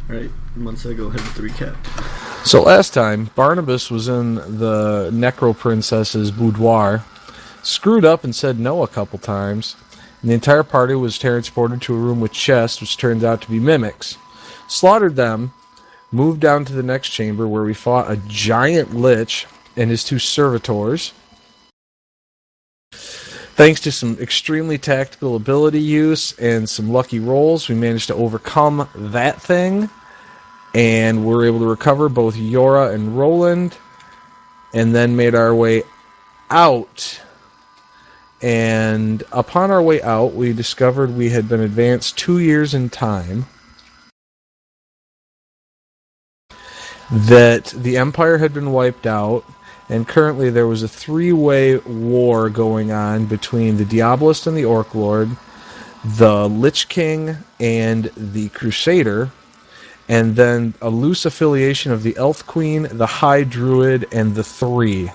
Alright, Munsa, go ahead with the recap. So last time, Barnabas was in the Necro Princess's boudoir, screwed up and said no a couple times, and the entire party was transported to a room with chests, which turned out to be mimics. Slaughtered them, moved down to the next chamber where we fought a giant lich and his two servitors. Thanks to some extremely tactical ability use and some lucky rolls, we managed to overcome that thing, and we were able to recover both Yora and Roland, and then made our way out. And upon our way out, we discovered we had been advanced 2 years in time, that the Empire had been wiped out, and currently there was a 3-way war going on between the Diabolist and the Orc Lord, the Lich King and the Crusader, and then a loose affiliation of the Elf Queen, the High Druid, and the Three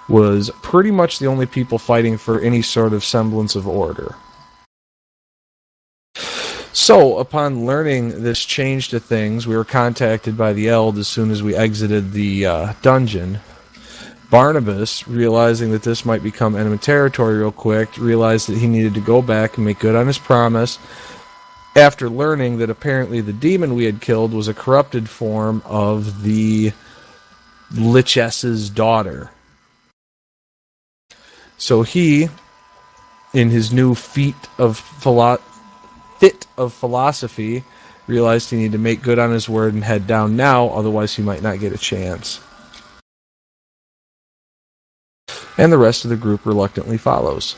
was pretty much the only people fighting for any sort of semblance of order. So, upon learning this change to things, we were contacted by the Eld as soon as we exited the dungeon. Barnabas, realizing that this might become enemy territory real quick, realized that he needed to go back and make good on his promise, after learning that apparently the demon we had killed was a corrupted form of the Lichess's daughter. So he, in his new fit of philosophy, realized he needed to make good on his word and head down now, otherwise he might not get a chance. And the rest of the group reluctantly follows.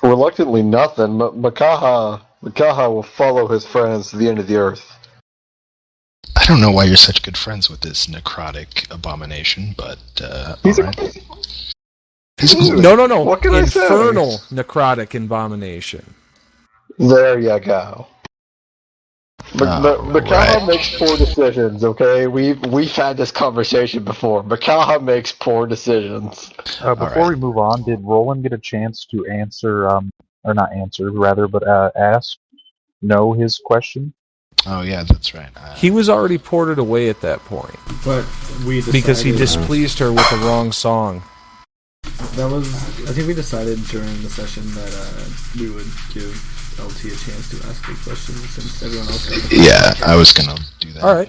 Reluctantly nothing. Makaha will follow his friends to the end of the earth. I don't know why you're such good friends with this necrotic abomination, but He's alright. No. What can I say? Infernal necrotic abomination. There you go. Makaha right. makes poor decisions, okay? We've had this conversation before. Makaha makes poor decisions. Before we move on, did Roland get a chance to answer, or not answer, rather, but ask no his question? Oh yeah, that's right. He was already ported away at that point. But we decided... Because he displeased her with the wrong song. I think we decided during the session that we would give LT a chance to ask the questions since everyone else got the Yeah, I was gonna do that. Alright.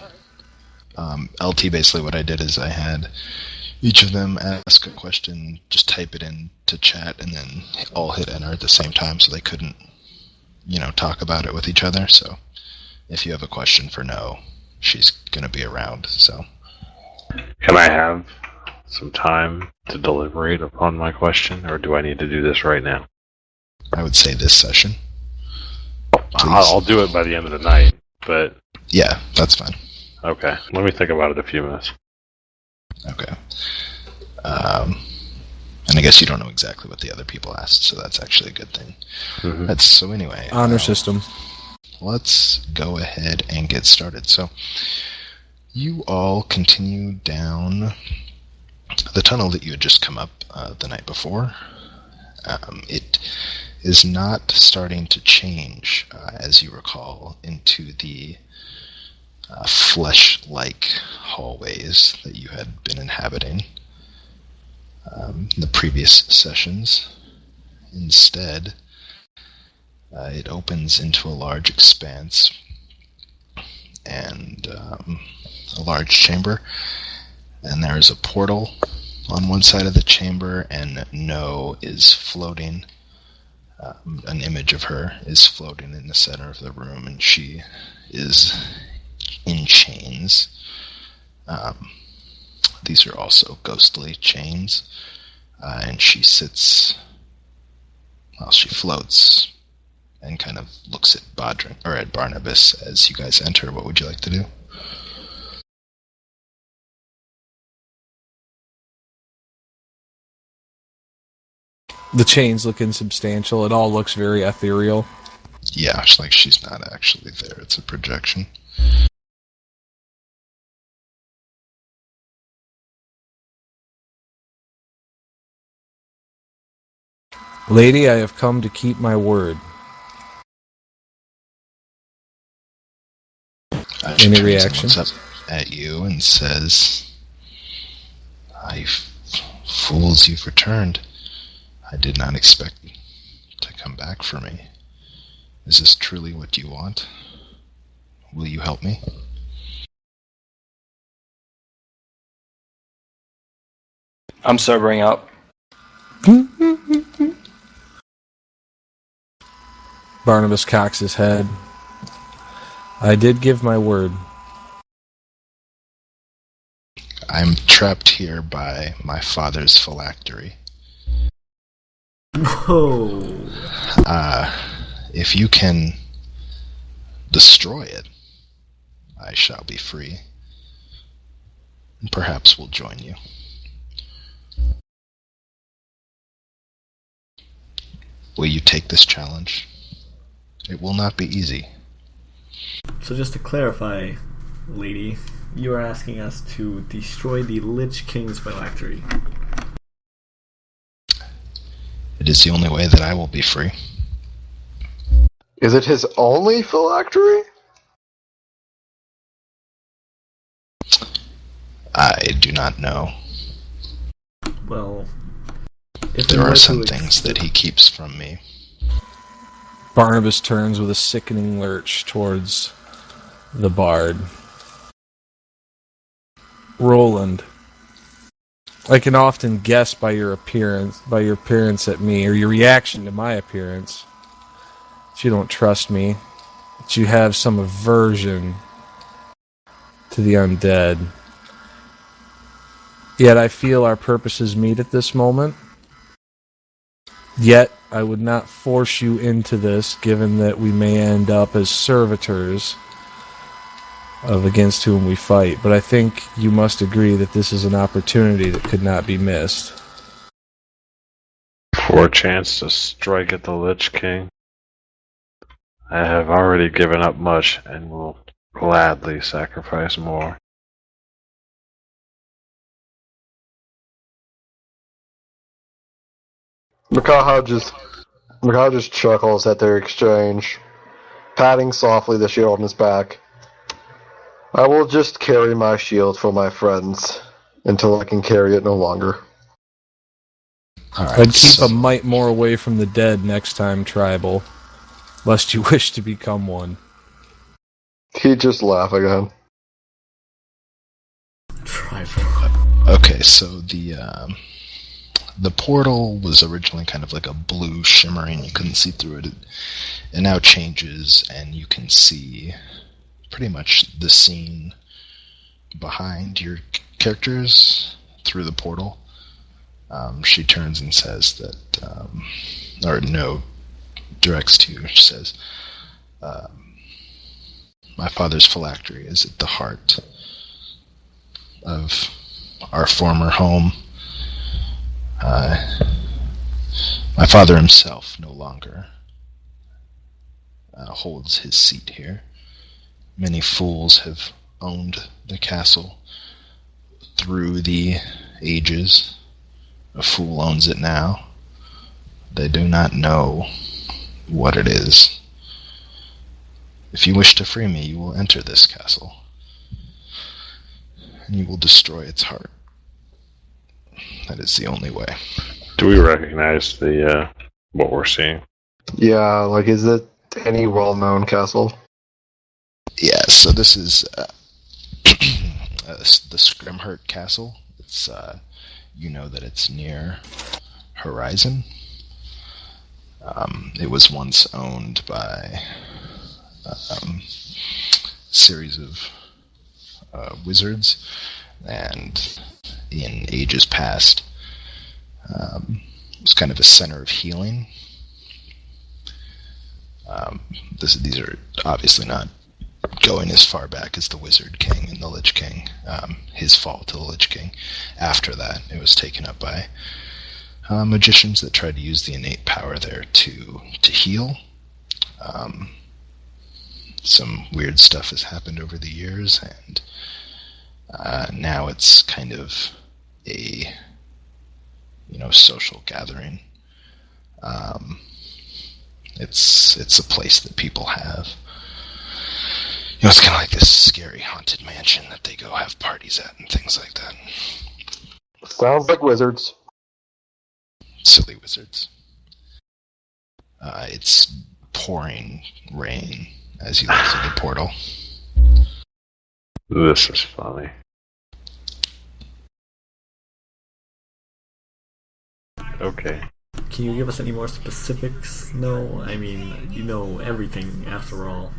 LT, basically what I did is I had each of them ask a question, just type it into chat, and then all hit enter at the same time so they couldn't, talk about it with each other. So if you have a question for No, she's gonna be around, so. Can I have some time to deliberate upon my question, or do I need to do this right now? I would say this session. I'll do it by the end of the night, but... Yeah, that's fine. Okay, let me think about it a few minutes. Okay. And I guess you don't know exactly what the other people asked, so that's actually a good thing. Mm-hmm. So anyway... Honor system. Let's go ahead and get started. So, you all continue down the tunnel that you had just come up the night before. It is not starting to change, as you recall, into the flesh-like hallways that you had been inhabiting in the previous sessions. Instead, it opens into a large expanse and a large chamber, and there is a portal on one side of the chamber, and No is floating. An image of her is floating in the center of the room, and she is in chains. These are also ghostly chains, and she sits, well, she floats and kind of looks at Barnabas as you guys enter. What would you like to do? The chains look insubstantial. It all looks very ethereal. Yeah, it's like she's not actually there. It's a projection. Lady, I have come to keep my word. Any turns reaction? and looks up at you and says, Fools, you've returned. I did not expect you to come back for me. Is this truly what you want? Will you help me? I'm sobering up. Barnabas cocks his head. I did give my word. I'm trapped here by my father's phylactery. Whoa. If you can destroy it, I shall be free. And perhaps we'll join you. Will you take this challenge? It will not be easy. So just to clarify, lady, you are asking us to destroy the Lich King's phylactery. It is the only way that I will be free. Is it his only phylactery? I do not know. Well, if There we were are some to things that he keeps from me. Barnabas turns with a sickening lurch towards the bard. Roland, I can often guess by your appearance at me, or your reaction to my appearance, that you don't trust me, that you have some aversion to the undead. Yet I feel our purposes meet at this moment. Yet I would not force you into this, given that we may end up as servitors of against whom we fight. But I think you must agree that this is an opportunity that could not be missed. For a chance to strike at the Lich King, I have already given up much and will gladly sacrifice more. Makaha just chuckles at their exchange, patting softly the shield on his back. I will just carry my shield for my friends until I can carry it no longer. Alright, I'd keep a mite more away from the dead next time, Tribal, lest you wish to become one. He just laugh again. trifle. Okay, so the portal was originally kind of like a blue shimmering, you couldn't see through it. It now changes, and you can see pretty much the scene behind your characters through the portal. She turns and says that, directs to you, she says, my father's phylactery is at the heart of our former home. My father himself no longer holds his seat here. Many fools have owned the castle through the ages. A fool owns it now. They do not know what it is. If you wish to free me, you will enter this castle, and you will destroy its heart. That is the only way. Do we recognize the what we're seeing? Yeah, like, is it any well-known castle? Yeah, so this is the Scrimhurt Castle. It's you know that it's near Horizon. It was once owned by a series of wizards, and in ages past, it was kind of a center of healing. These are obviously not going as far back as the Wizard King and the Lich King. His fall to the Lich King. After that, it was taken up by magicians that tried to use the innate power there to heal. Some weird stuff has happened over the years, and now it's kind of a social gathering. It's a place that people have it's kind of like this scary haunted mansion that they go have parties at and things like that. Sounds like wizards. Silly wizards. It's pouring rain as you look through the portal. This is funny. Okay. Can you give us any more specifics? No, I mean, you know everything after all.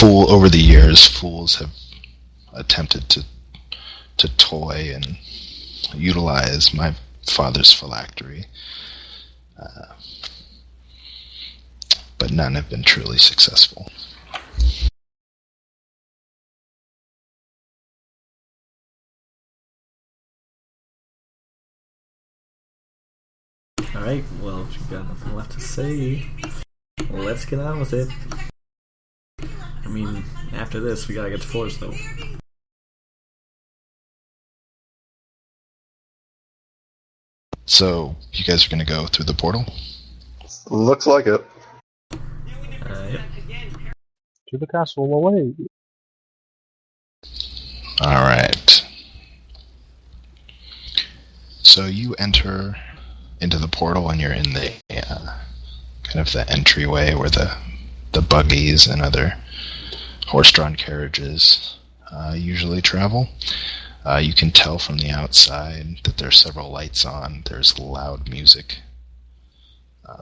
Over the years, fools have attempted to toy and utilize my father's phylactery, but none have been truly successful. Alright, well, if you've got nothing left to say, let's get on with it. I mean, after this, we gotta get to Force, though. So, you guys are going to go through the portal? Looks like it. Yep. To the castle away. Alright. So you enter into the portal and you're in the kind of the entryway where the buggies and other horse-drawn carriages usually travel. You can tell from the outside that there's several lights on. There's loud music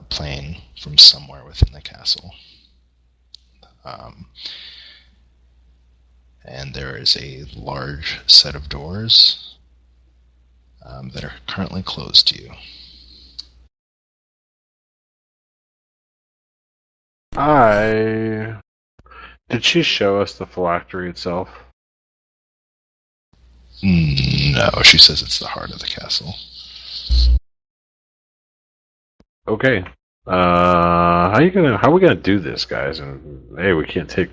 playing from somewhere within the castle. And there is a large set of doors that are currently closed to you. Did she show us the phylactery itself? No, she says it's the heart of the castle. Okay. How are we gonna do this, guys? And hey, we can't take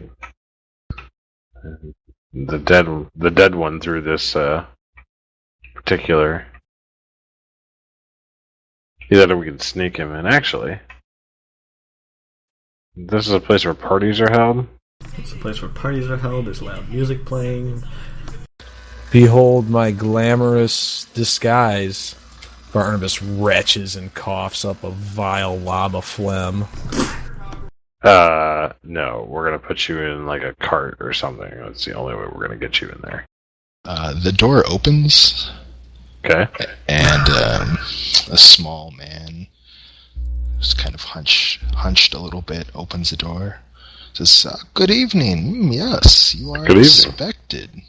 the dead one through this particular. Either we can sneak him in. Actually, this is a place where parties are held. It's a place where parties are held. There's loud music playing. Behold my glamorous disguise. Barnabas retches and coughs up a vile lob of phlegm. No, we're gonna put you in like a cart or something. That's the only way we're gonna get you in there. The door opens. Okay. And a small man, just kind of hunched a little bit, opens the door. Says, "Good evening. Yes, you are Good evening. expected.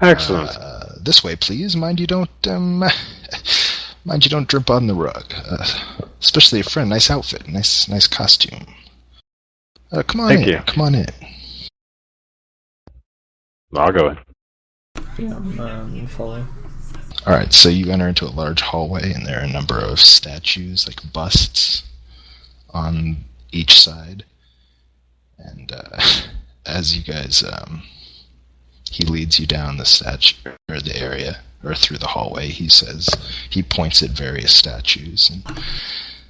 Excellent. This way, please. Mind you don't drip on the rug. Especially a friend. Nice outfit. Nice costume. Come on in. Thank you. Come on in." I'll go in. Yeah, I'm following. Alright, so you enter into a large hallway, and there are a number of statues, like busts, on each side. And as you guys, he leads you down the statue, or the area, or through the hallway, he points at various statues, and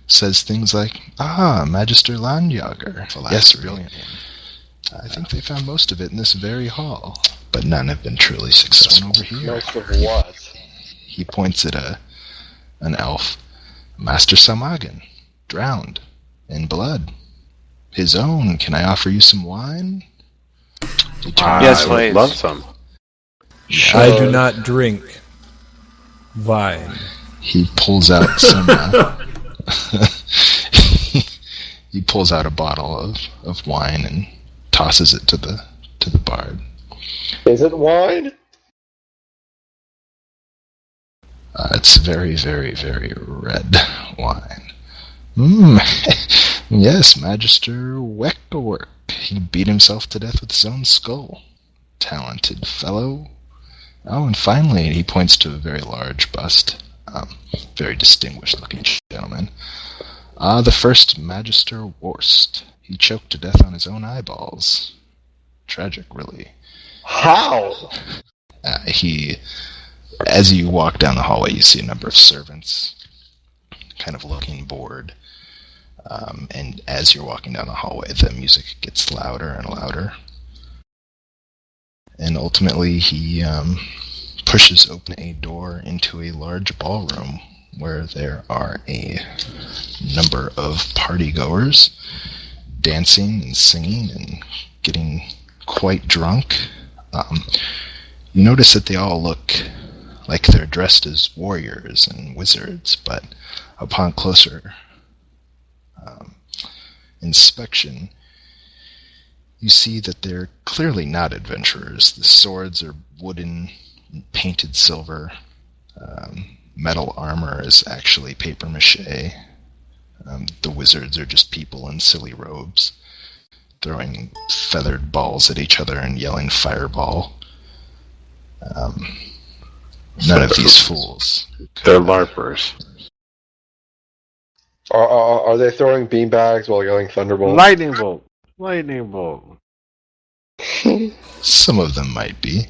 says things like, Magister Landjager. Yes, brilliant. I think they found most of it in this very hall, but none have been truly successful. Over here. Most of what? He points at an elf. Master Samagan, drowned in blood. His own. Can I offer you some wine? Yes, I would please. love some. I do not drink wine. He pulls out some. He pulls out a bottle of wine and tosses it to the bard. Is it wine? It's very, very, very red wine. Yes, Magister Weckerwork. He beat himself to death with his own skull. Talented fellow. Oh, and finally, he points to a very large bust. Very distinguished-looking gentleman. The first Magister Worst. He choked to death on his own eyeballs. Tragic, really. How? As you walk down the hallway, you see a number of servants, kind of looking bored. And as you're walking down the hallway, the music gets louder and louder. And ultimately, he pushes open a door into a large ballroom where there are a number of partygoers dancing and singing and getting quite drunk. You notice that they all look like they're dressed as warriors and wizards, but upon closer inspection, you see that they're clearly not adventurers. The swords are wooden, painted silver. Metal armor is actually papier-mâché. The wizards are just people in silly robes, throwing feathered balls at each other and yelling fireball. None of these fools. They're LARPers. Are they throwing beanbags while yelling thunderbolt? Lightning bolt! Lightning bolt! Some of them might be.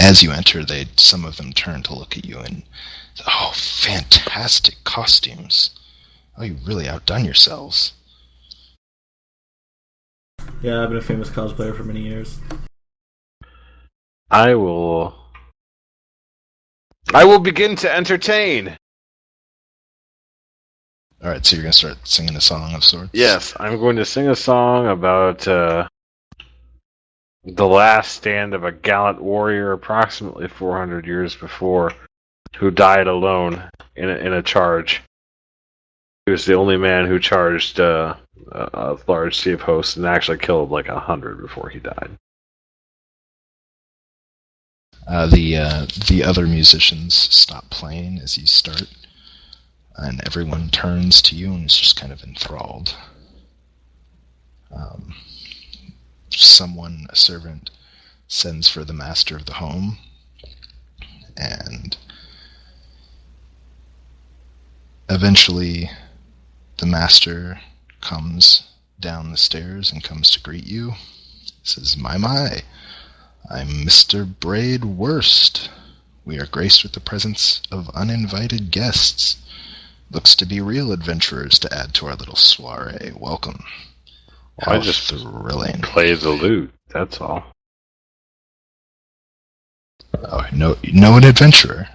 As you enter, some of them turn to look at you and, oh, fantastic costumes. Oh, you really outdone yourselves. Yeah, I've been a famous cosplayer for many years. I will begin to entertain. Alright, so you're going to start singing a song of sorts? Yes, I'm going to sing a song about the last stand of a gallant warrior approximately 400 years before, who died alone in a charge. He was the only man who charged a large sea of hosts and actually killed like 100 before he died. The other musicians stop playing as you start, and everyone turns to you and is just kind of enthralled. A servant, sends for the master of the home, and eventually the master comes down the stairs and comes to greet you. He says, My, I'm Mr. Braid Worst. We are graced with the presence of uninvited guests. Looks to be real adventurers to add to our little soiree. Welcome. I just thrilling. Play the lute, that's all. Oh, no, an adventurer.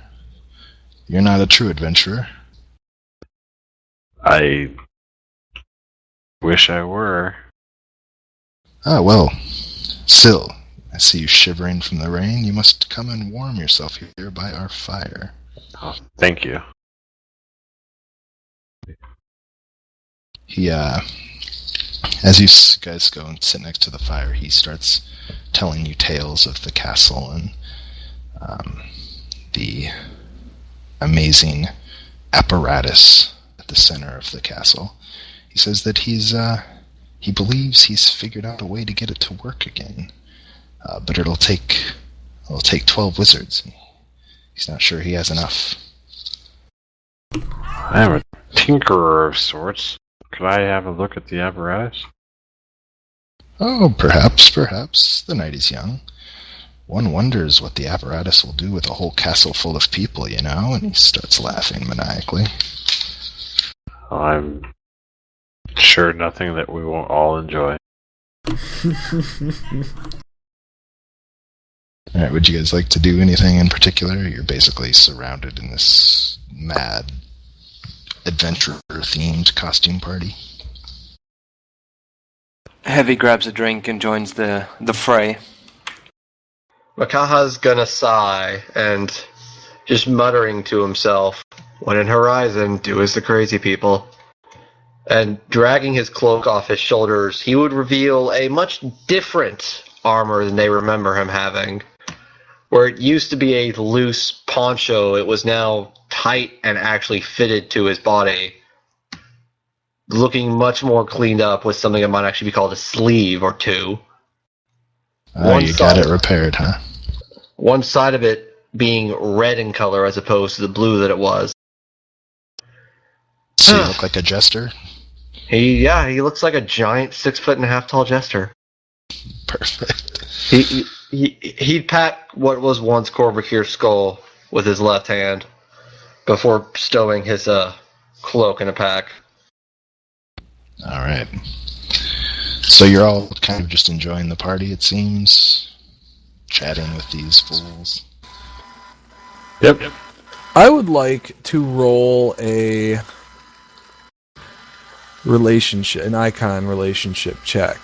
You're not a true adventurer. I wish I were. Ah, well, still, I see you shivering from the rain. You must come and warm yourself here by our fire. Oh, thank you. He, as you guys go and sit next to the fire, he starts telling you tales of the castle and the amazing apparatus at the center of the castle. He says that he believes he's figured out a way to get it to work again, but it'll take 12 wizards. He's not sure he has enough. I am a tinkerer of sorts. Could I have a look at the apparatus? Oh, perhaps. The night is young. One wonders what the apparatus will do with a whole castle full of people, you know? And he starts laughing maniacally. I'm sure nothing that we won't all enjoy. Alright, would you guys like to do anything in particular? You're basically surrounded in this mad, adventure-themed costume party. Heavy grabs a drink and joins the fray. Makaha's gonna sigh and just muttering to himself, "When in Horizon, do as the crazy people." And dragging his cloak off his shoulders, he would reveal a much different armor than they remember him having. Where it used to be a loose poncho, it was now tight and actually fitted to his body. Looking much more cleaned up with something that might actually be called a sleeve or two. You got it repaired, huh? One side of it being red in color as opposed to the blue that it was. So you look like a jester? He looks like a giant 6'1.5" tall jester. Perfect. He'd pat what was once Corvacir's skull with his left hand, before stowing his cloak in a pack. All right. So you're all kind of just enjoying the party, it seems, chatting with these fools. Yep. I would like to roll a relationship, an icon relationship check.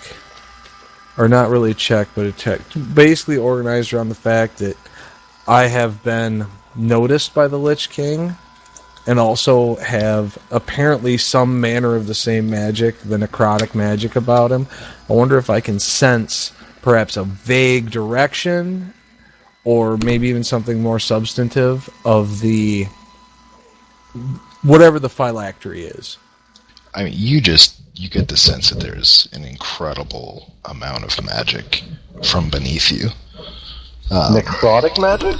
Or not really a check, but a check. Basically organized around the fact that I have been noticed by the Lich King and also have apparently some manner of the same magic, the necrotic magic about him. I wonder if I can sense perhaps a vague direction or maybe even something more substantive of the whatever the phylactery is. I mean, you get the sense that there's an incredible amount of magic from beneath you. Necrotic magic?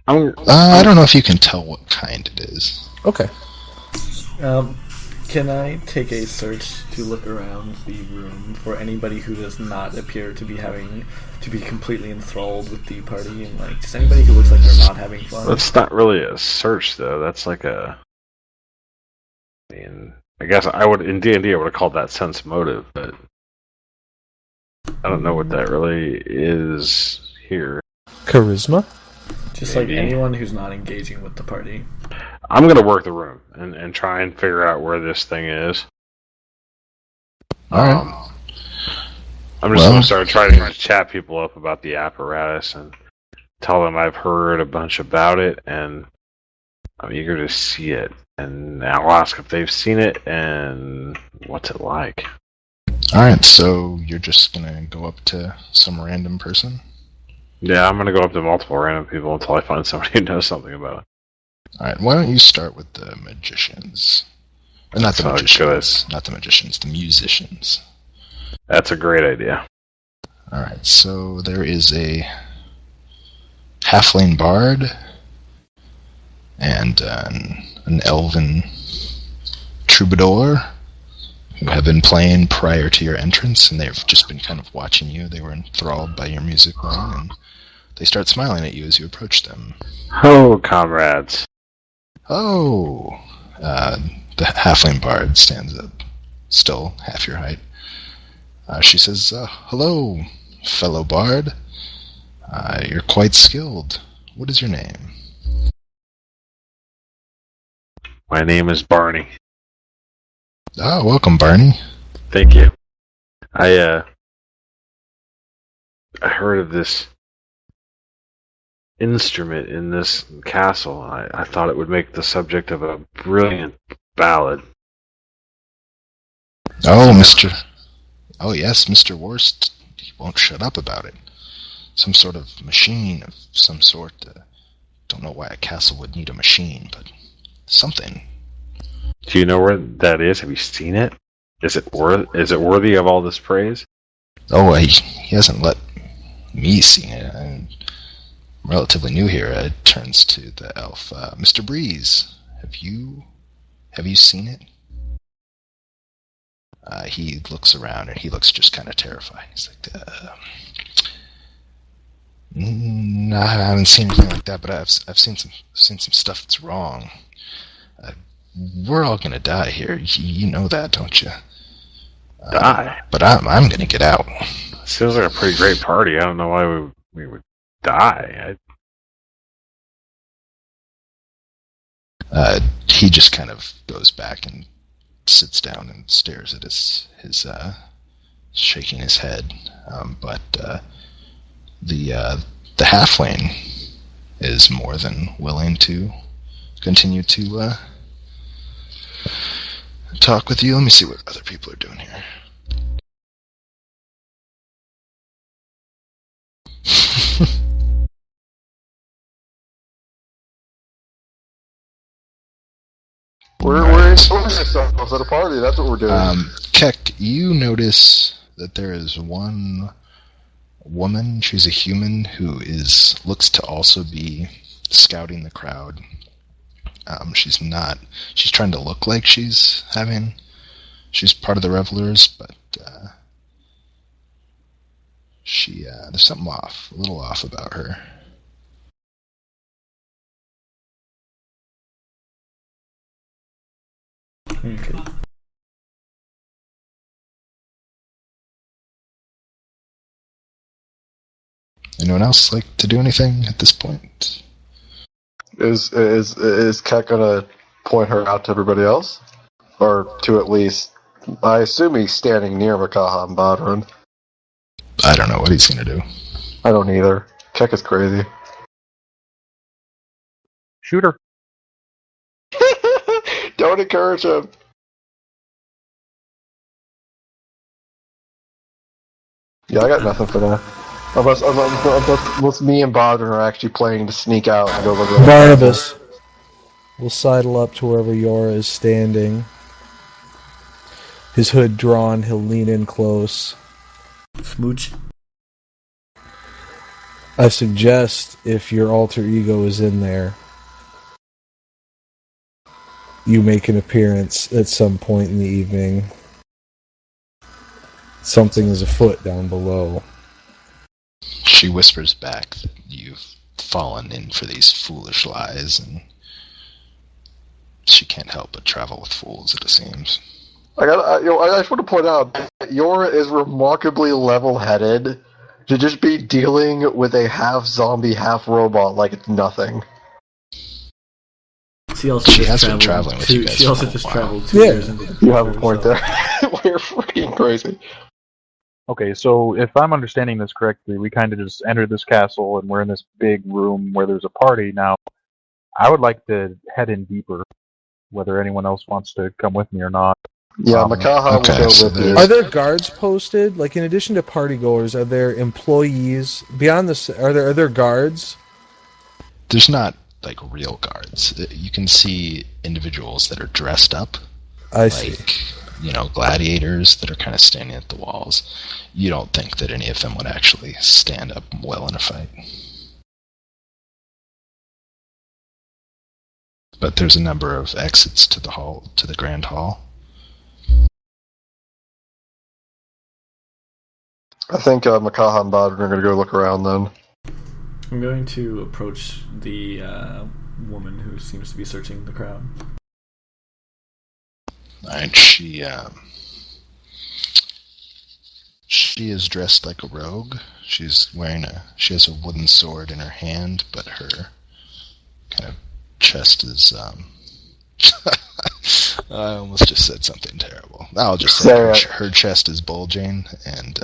I don't know if you can tell what kind it is. Okay. Can I take a search to look around the room for anybody who does not appear to be completely enthralled with the party, and like just anybody who looks like they're not having fun? That's not really a search, though. That's like a. I mean, I guess I would in D&D I would have called that sense motive, but I don't know what that really is here. Charisma? Just Maybe. like anyone who's not engaging with the party. I'm gonna work the room and try and figure out where this thing is. All right. I'm just gonna start trying to chat people up about the apparatus and tell them I've heard a bunch about it and I'm eager to see it. And I'll ask if they've seen it and what's it like. All right, so you're just going to go up to some random person? Yeah, I'm going to go up to multiple random people until I find somebody who knows something about it. All right, why don't you start with the magicians? Or not the magicians, not the magicians, the musicians. That's a great idea. All right, so there is a halfling bard and an elven troubadour who have been playing prior to your entrance, and they've just been kind of watching you. They were enthralled by your music playing, and they start smiling at you as you approach them. Oh, comrades. Oh! The halfling bard stands up, still half your height. She says, hello, fellow bard. You're quite skilled. What is your name? My name is Barney. Ah, welcome, Barney. Thank you. I heard of this instrument in this castle. I thought it would make the subject of a brilliant ballad. Oh, yes, Mr. Worst. He won't shut up about it. Some sort of machine of some sort. Don't know why a castle would need a machine, but something. Do you know where that is? Have you seen it? Is it worthy of all this praise? Oh, he hasn't let me see it. I'm relatively new here. It turns to the elf. Mr. Breeze, have you seen it? He looks around and he looks just kind of terrified. He's like, no, I haven't seen anything like that, but I've seen some stuff that's wrong. We're all gonna die here. You know that, don't you? Die? But I'm gonna get out. Seems like a pretty great party. I don't know why we would die. He just kind of goes back and sits down and stares at his shaking his head. But the halfling is more than willing to continue to talk with you. Let me see what other people are doing here. We're enjoying ourselves at a party. That's what we're doing. Keck, you notice that there is one woman. She's a human who looks to also be scouting the crowd. She's not. She's trying to look like she's part of the revelers, but there's something off, a little off about her. Okay. Anyone else like to do anything at this point? Is Ket gonna point her out to everybody else? Or to at least... I assume he's standing near Makaha and Bodron. I don't know what he's gonna do. I don't either. Keck is crazy. Shoot her. Don't encourage him. Yeah, I got nothing for that. Unless me and Bodron are actually planning to sneak out and go look at Barnabas will sidle up to wherever Yora is standing. His hood drawn, he'll lean in close. Smooch. I suggest, if your alter ego is in there, you make an appearance at some point in the evening. Something is afoot down below. She whispers back that you've fallen in for these foolish lies, and she can't help but travel with fools, it seems. I just want to point out that Yora is remarkably level-headed to just be dealing with a half-zombie, half-robot like it's nothing. She also She just has been traveled traveling with you guys She also for a just while. traveled 2 Yeah. years into the future. You have a point so- there. We're freaking crazy. Okay, so if I'm understanding this correctly, we kind of just entered this castle and we're in this big room where there's a party. Now, I would like to head in deeper, whether anyone else wants to come with me or not. Yeah, Makaha okay, will go so with you. there's- Are there guards posted? Like, in addition to partygoers, are there employees beyond this? Are there guards? There's not, like, real guards. You can see individuals that are dressed up, I see. like, gladiators that are kind of standing at the walls. You don't think that any of them would actually stand up well in a fight. But there's a number of exits to the Grand Hall. I think Makaha and Bodron are going to go look around then. I'm going to approach the woman who seems to be searching the crowd. And she is dressed like a rogue. She has a wooden sword in her hand, but her kind of chest is, I almost just said something terrible. I'll just say her chest is bulging, and,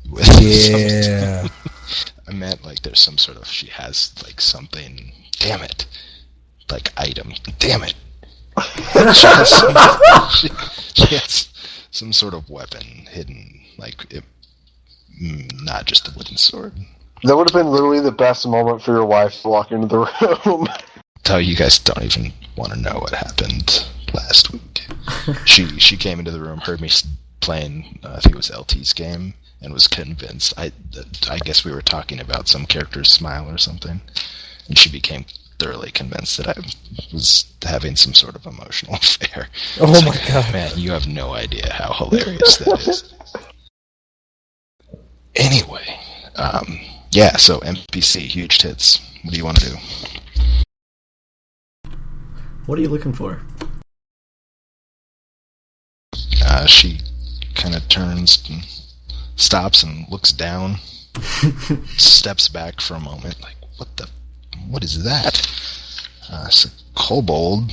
Yeah. I meant, like, there's some sort of, she has, like, something, damn it, like, item, damn it. She has some sort of weapon hidden, like, not just a wooden sword. That would have been literally the best moment for your wife to walk into the room. Tell you guys don't even want to know what happened last week. She came into the room, heard me playing, I think it was LT's game, and was convinced. I guess we were talking about some character's smile or something, and she became thoroughly convinced that I was having some sort of emotional affair. Oh my god. Man, you have no idea how hilarious that is. Anyway, yeah, so NPC, huge tits. What do you want to do? What are you looking for? She kind of turns and stops and looks down, steps back for a moment, like, what is that? It's a kobold.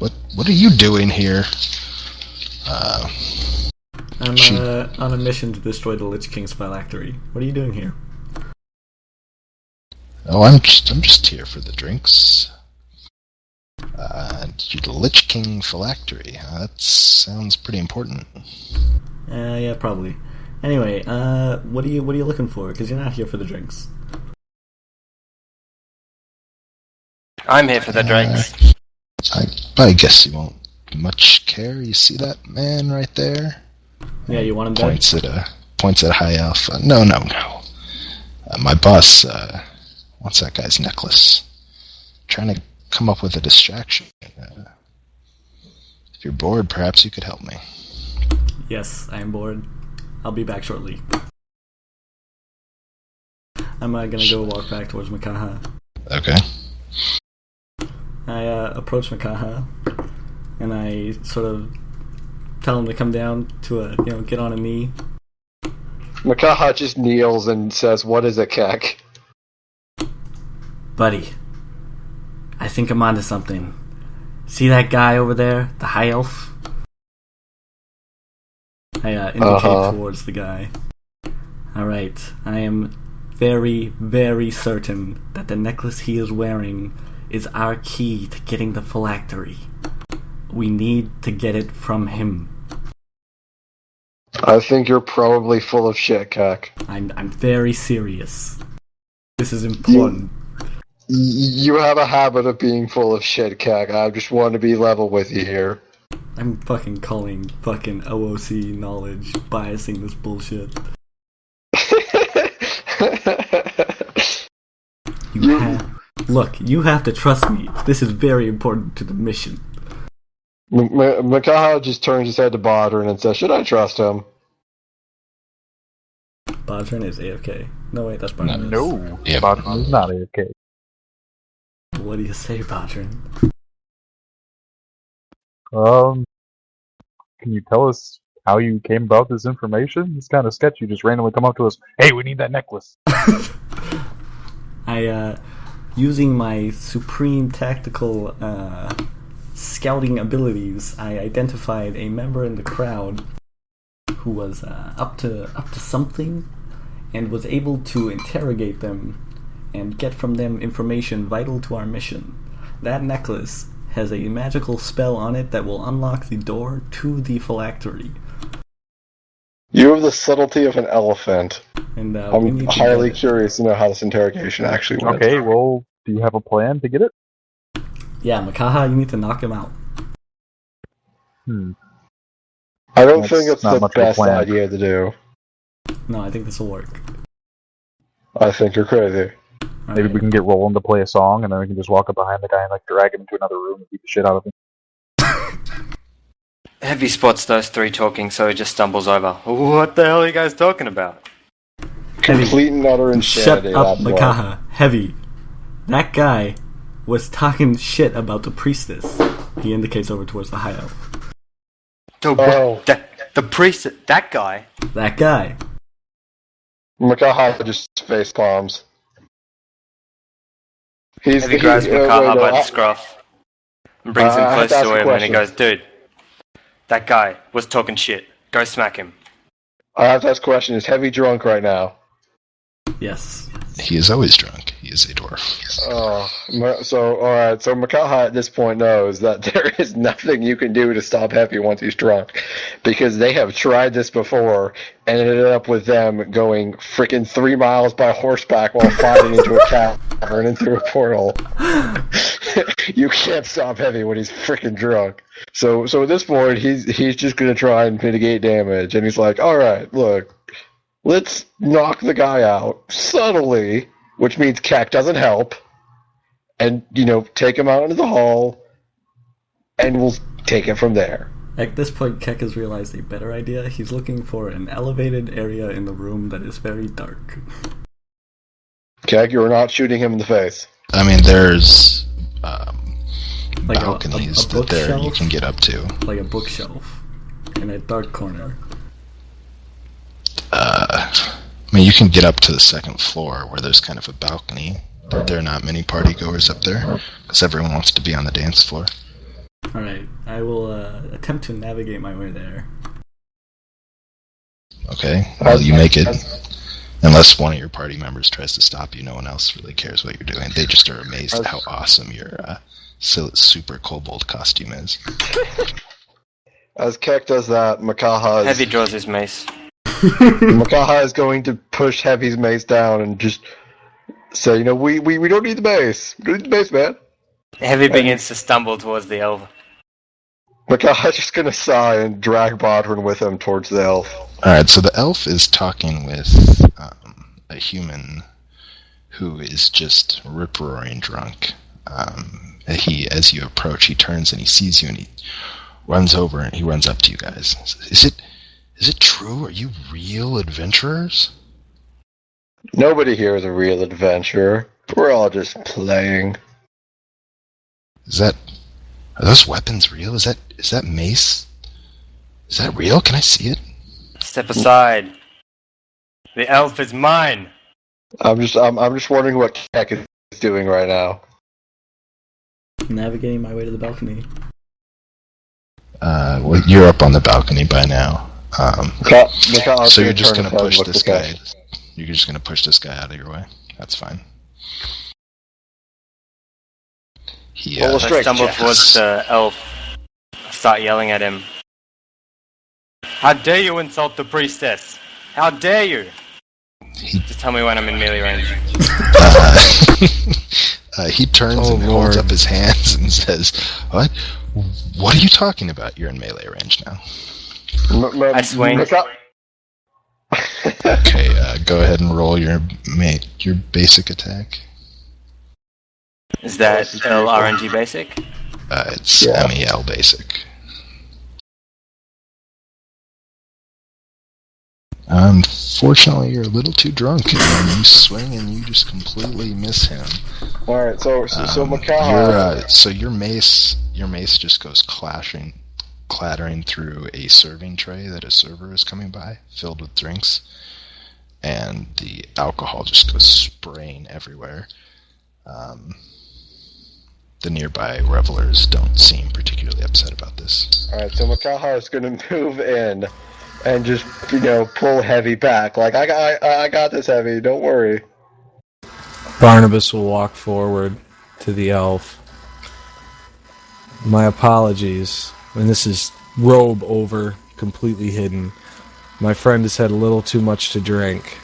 What are you doing here? I'm on a mission to destroy the Lich King's phylactery. What are you doing here? Oh, I'm just here for the drinks. The Lich King phylactery. That sounds pretty important. Yeah, probably. Anyway, what are you looking for? Because you're not here for the drinks. I'm here for the drinks. I guess you won't much care. You see that man right there? Yeah, you want him dead? Points at High Alpha. No. My boss wants that guy's necklace. Trying to come up with a distraction. If you're bored, perhaps you could help me. Yes, I am bored. I'll be back shortly. I'm gonna go walk back towards Makaha. Okay. I approach Makaha. and I sort of tell him to come down to get on a knee. Makaha just kneels and says, "What is it, Kek?" Buddy, I think I'm onto something. See that guy over there, the high elf? I indicate towards the guy. Alright, I am very, very certain that the necklace he is wearing is our key to getting the phylactery. We need to get it from him. I think you're probably full of shit, Kek. I'm very serious. This is important. You have a habit of being full of shit, Kek. I just want to be level with you here. I'm fucking calling fucking OOC knowledge, biasing this bullshit. You have to trust me. This is very important to the mission. Makaha just turns his head to Bodrin and says, "Should I trust him?" Bodrin is AFK. No, wait, that's Bodrin. No, Yeah. Bodrin is not AFK. What do you say, Bodrin? Can you tell us how you came about this information? It's kind of sketchy. You just randomly come up to us, "Hey, we need that necklace." Using my supreme tactical scouting abilities, I identified a member in the crowd who was up to something, and was able to interrogate them and get from them information vital to our mission. That necklace has a magical spell on it that will unlock the door to the phylactery. You have the subtlety of an elephant. And we I'm need to highly get it. curious to know how this interrogation actually went. Okay, well, do you have a plan to get it? Yeah, Makaha, you need to knock him out. I don't That's think it's not the much of a best plan. idea to do. No, I think this will work. I think you're crazy. Maybe Alright. we can get Roland to play a song, and then we can just walk up behind the guy and drag him into another room and beat the shit out of him. Heavy spots those three talking, so he just stumbles over. What the hell are you guys talking about? Complete and utter Shut insanity. up, that's what. Makaha. Heavy. That guy was talking shit about the priestess. He indicates over towards the high elf. Oh. The priest, that guy. That guy. Makaha just face palms. Heavy grabs Makaha by the scruff and brings him I have close to ask to a him, and he question. goes, "Dude, that guy was talking shit. Go smack him." I have to ask a question. Is Heavy drunk right now? Yes. He is always drunk. He is a dwarf. Alright, so Makaha at this point knows that there is nothing you can do to stop Heavy once he's drunk. Because they have tried this before, and it ended up with them going freaking 3 miles by horseback while fighting into a cavern and through a portal. You can't stop Heavy when he's freaking drunk. So at this point, he's just gonna try and mitigate damage, and he's like, alright, look, let's knock the guy out subtly, which means Kek doesn't help, and, take him out into the hall, and we'll take it from there. At this point, Keck has realized a better idea. He's looking for an elevated area in the room that is very dark. Kek, you're not shooting him in the face. I mean, there's Like balconies a that there you bookshelf? can get up to. Like a bookshelf in a dark corner. I mean, you can get up to the second floor where there's kind of a balcony, but there are not many party goers up there because everyone wants to be on the dance floor. Alright, I will attempt to navigate my way there. Okay, well, you make it. Unless one of your party members tries to stop you, no one else really cares what you're doing. They just are amazed at how awesome your super kobold costume is. As Kek does that, Heavy draws his mace. Makaha is going to push Heavy's mace down and just say, we don't need the base. We don't need the base, man. Heavy begins to stumble towards the elf. Makaha's just going to sigh and drag Bodrin with him towards the elf. Alright, so the elf is talking with a human who is just rip-roaring drunk. As you approach, he turns and he sees you and he runs over and he runs up to you guys. Is it true? Are you real adventurers? Nobody here is a real adventurer. We're all just playing. Is that... Are those weapons real? Is that mace? Is that real? Can I see it? Step aside. The elf is mine. I'm just wondering what Keck is doing right now. Navigating my way to the balcony. Well, you're up on the balcony by now. So you're just gonna push this guy. You're just gonna push this guy out of your way. That's fine. I stumble towards the elf. I start yelling at him. How dare you insult the priestess? How dare you? Just tell me when I'm in melee range. He turns and holds up his hands and says, "What? What are you talking about? You're in melee range now." I swing. Okay, go ahead and roll your basic attack. Is that LRNG basic? It's MEL basic. Unfortunately, you're a little too drunk, and you swing and you just completely miss him. All right, so Mikhail. So your mace just goes clattering through a serving tray that a server is coming by, filled with drinks, and the alcohol just goes spraying everywhere. The nearby revelers don't seem particularly upset about this. All right, so Mikhail is going to move in and just pull Heavy back. Like I got this, Heavy. Don't worry. Barnabas will walk forward to the elf. My apologies. And this is robe over, completely hidden. My friend has had a little too much to drink.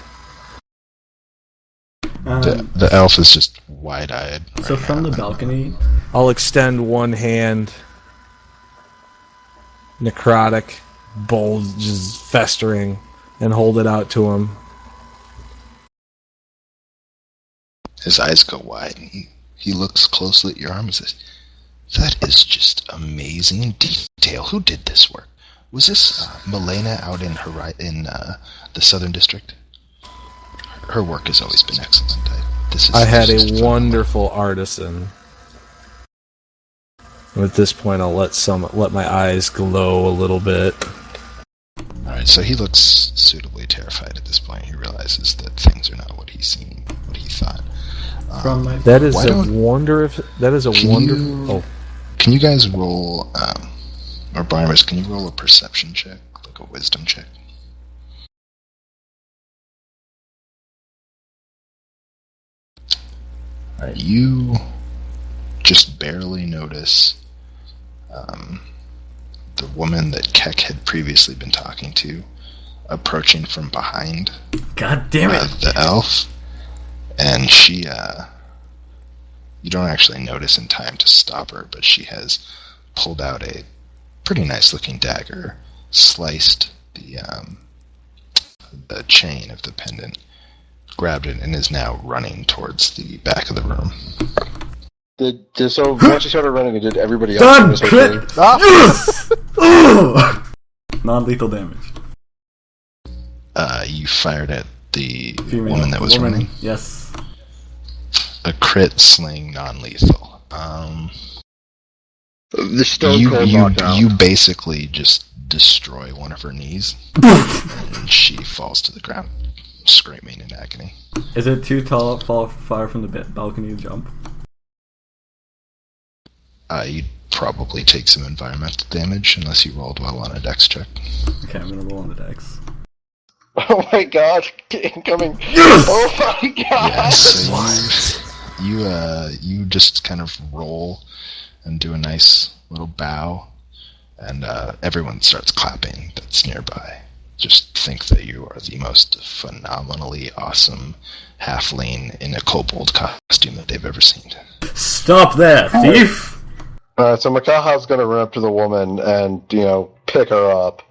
The elf is just wide-eyed. So from the balcony, I'll extend one hand. Necrotic, bulge just festering, and hold it out to him. His eyes go wide, and he looks closely at your arm and says, "That is just amazing detail. Who did this work? Was this Milena out in the Southern District? Her work has always been excellent. I had a wonderful artisan. At this point, I'll let my eyes glow a little bit. Alright, so he looks suitably terrified at this point. He realizes that things are not what he thought. That is a wonderful. Can you guys roll, or Barnabas, can you roll a perception check, like a wisdom check? Alright, you just barely notice the woman that Keck had previously been talking to approaching from behind. God damn it! The elf, and she, you don't actually notice in time to stop her, but she has pulled out a pretty nice looking dagger, sliced the chain of the pendant, grabbed it, and is now running towards the back of the room. So once she started running, did everybody else Done! Crit! Yes! Non-lethal damage. You fired at the Female woman that was running? Yes. A crit sling non-lethal. The stone cold knockdown. You basically just destroy one of her knees, and she falls to the ground, screaming in agony. Is it too tall, far from the balcony to jump? You'd probably take some environmental damage unless you rolled well on a dex check. Okay, I'm gonna roll on the dex. Oh my god, incoming! Yes! Oh my god! Yes, you just kind of roll and do a nice little bow, and everyone starts clapping that's nearby. Just think that you are the most phenomenally awesome halfling in a kobold costume that they've ever seen. Stop there, thief! So Makaha's gonna run up to the woman and, pick her up.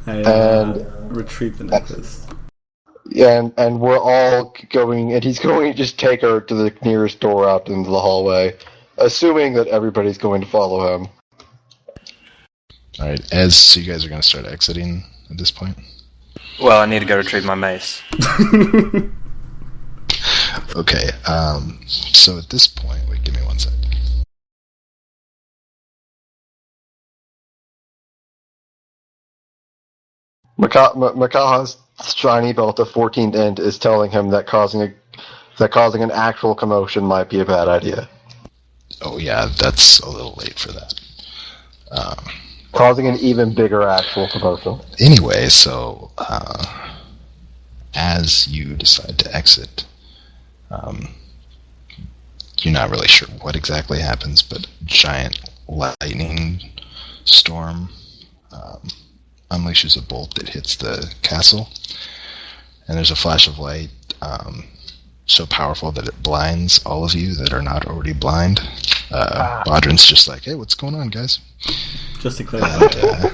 And retrieve the necklace. Yeah, and we're all going, and he's going to just take her to the nearest door out into the hallway, assuming that everybody's going to follow him. Alright, so you guys are going to start exiting at this point? Well, I need to go retrieve my mace. Okay, so at this point, wait, give me one sec. Makaha's shiny belt of 14th int is telling him that causing an actual commotion might be a bad idea. Oh yeah, that's a little late for that. Causing an even bigger actual commotion. Anyway, so as you decide to exit, you're not really sure what exactly happens, but giant lightning storm unleashes a bolt that hits the castle, and there's a flash of light so powerful that it blinds all of you that are not already blind. Bodrin's just like, hey, what's going on, guys? Just to clarify.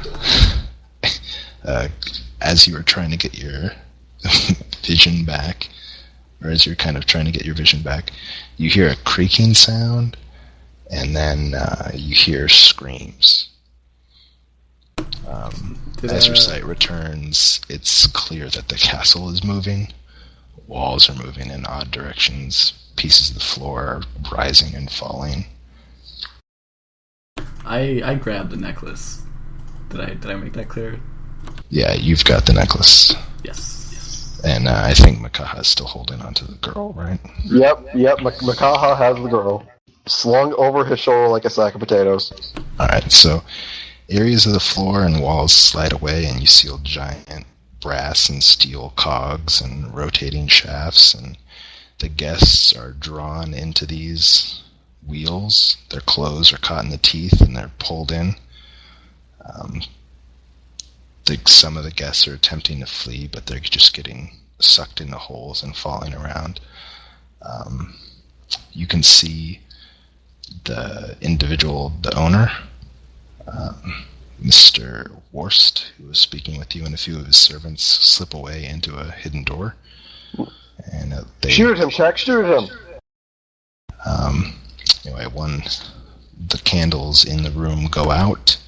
As you are trying to get your vision back, or as you're kind of trying to get your vision back, you hear a creaking sound, and then you hear screams. As your sight returns, it's clear that the castle is moving. Walls are moving in odd directions. Pieces of the floor are rising and falling. I grabbed the necklace. Did I make that clear? Yeah, you've got the necklace. Yes. And I think Makaha's still holding onto the girl, right? Yep. Makaha has the girl slung over his shoulder like a sack of potatoes. Alright, so areas of the floor and walls slide away, and you see giant brass and steel cogs and rotating shafts, and the guests are drawn into these wheels. Their clothes are caught in the teeth and they're pulled in. Some of the guests are attempting to flee, but they're just getting sucked into holes and falling around. You can see the individual, the owner, Mr. Worst, who was speaking with you, and a few of his servants slip away into a hidden door. And they shoot him, Shaq! Shoot him! Anyway, the candles in the room go out,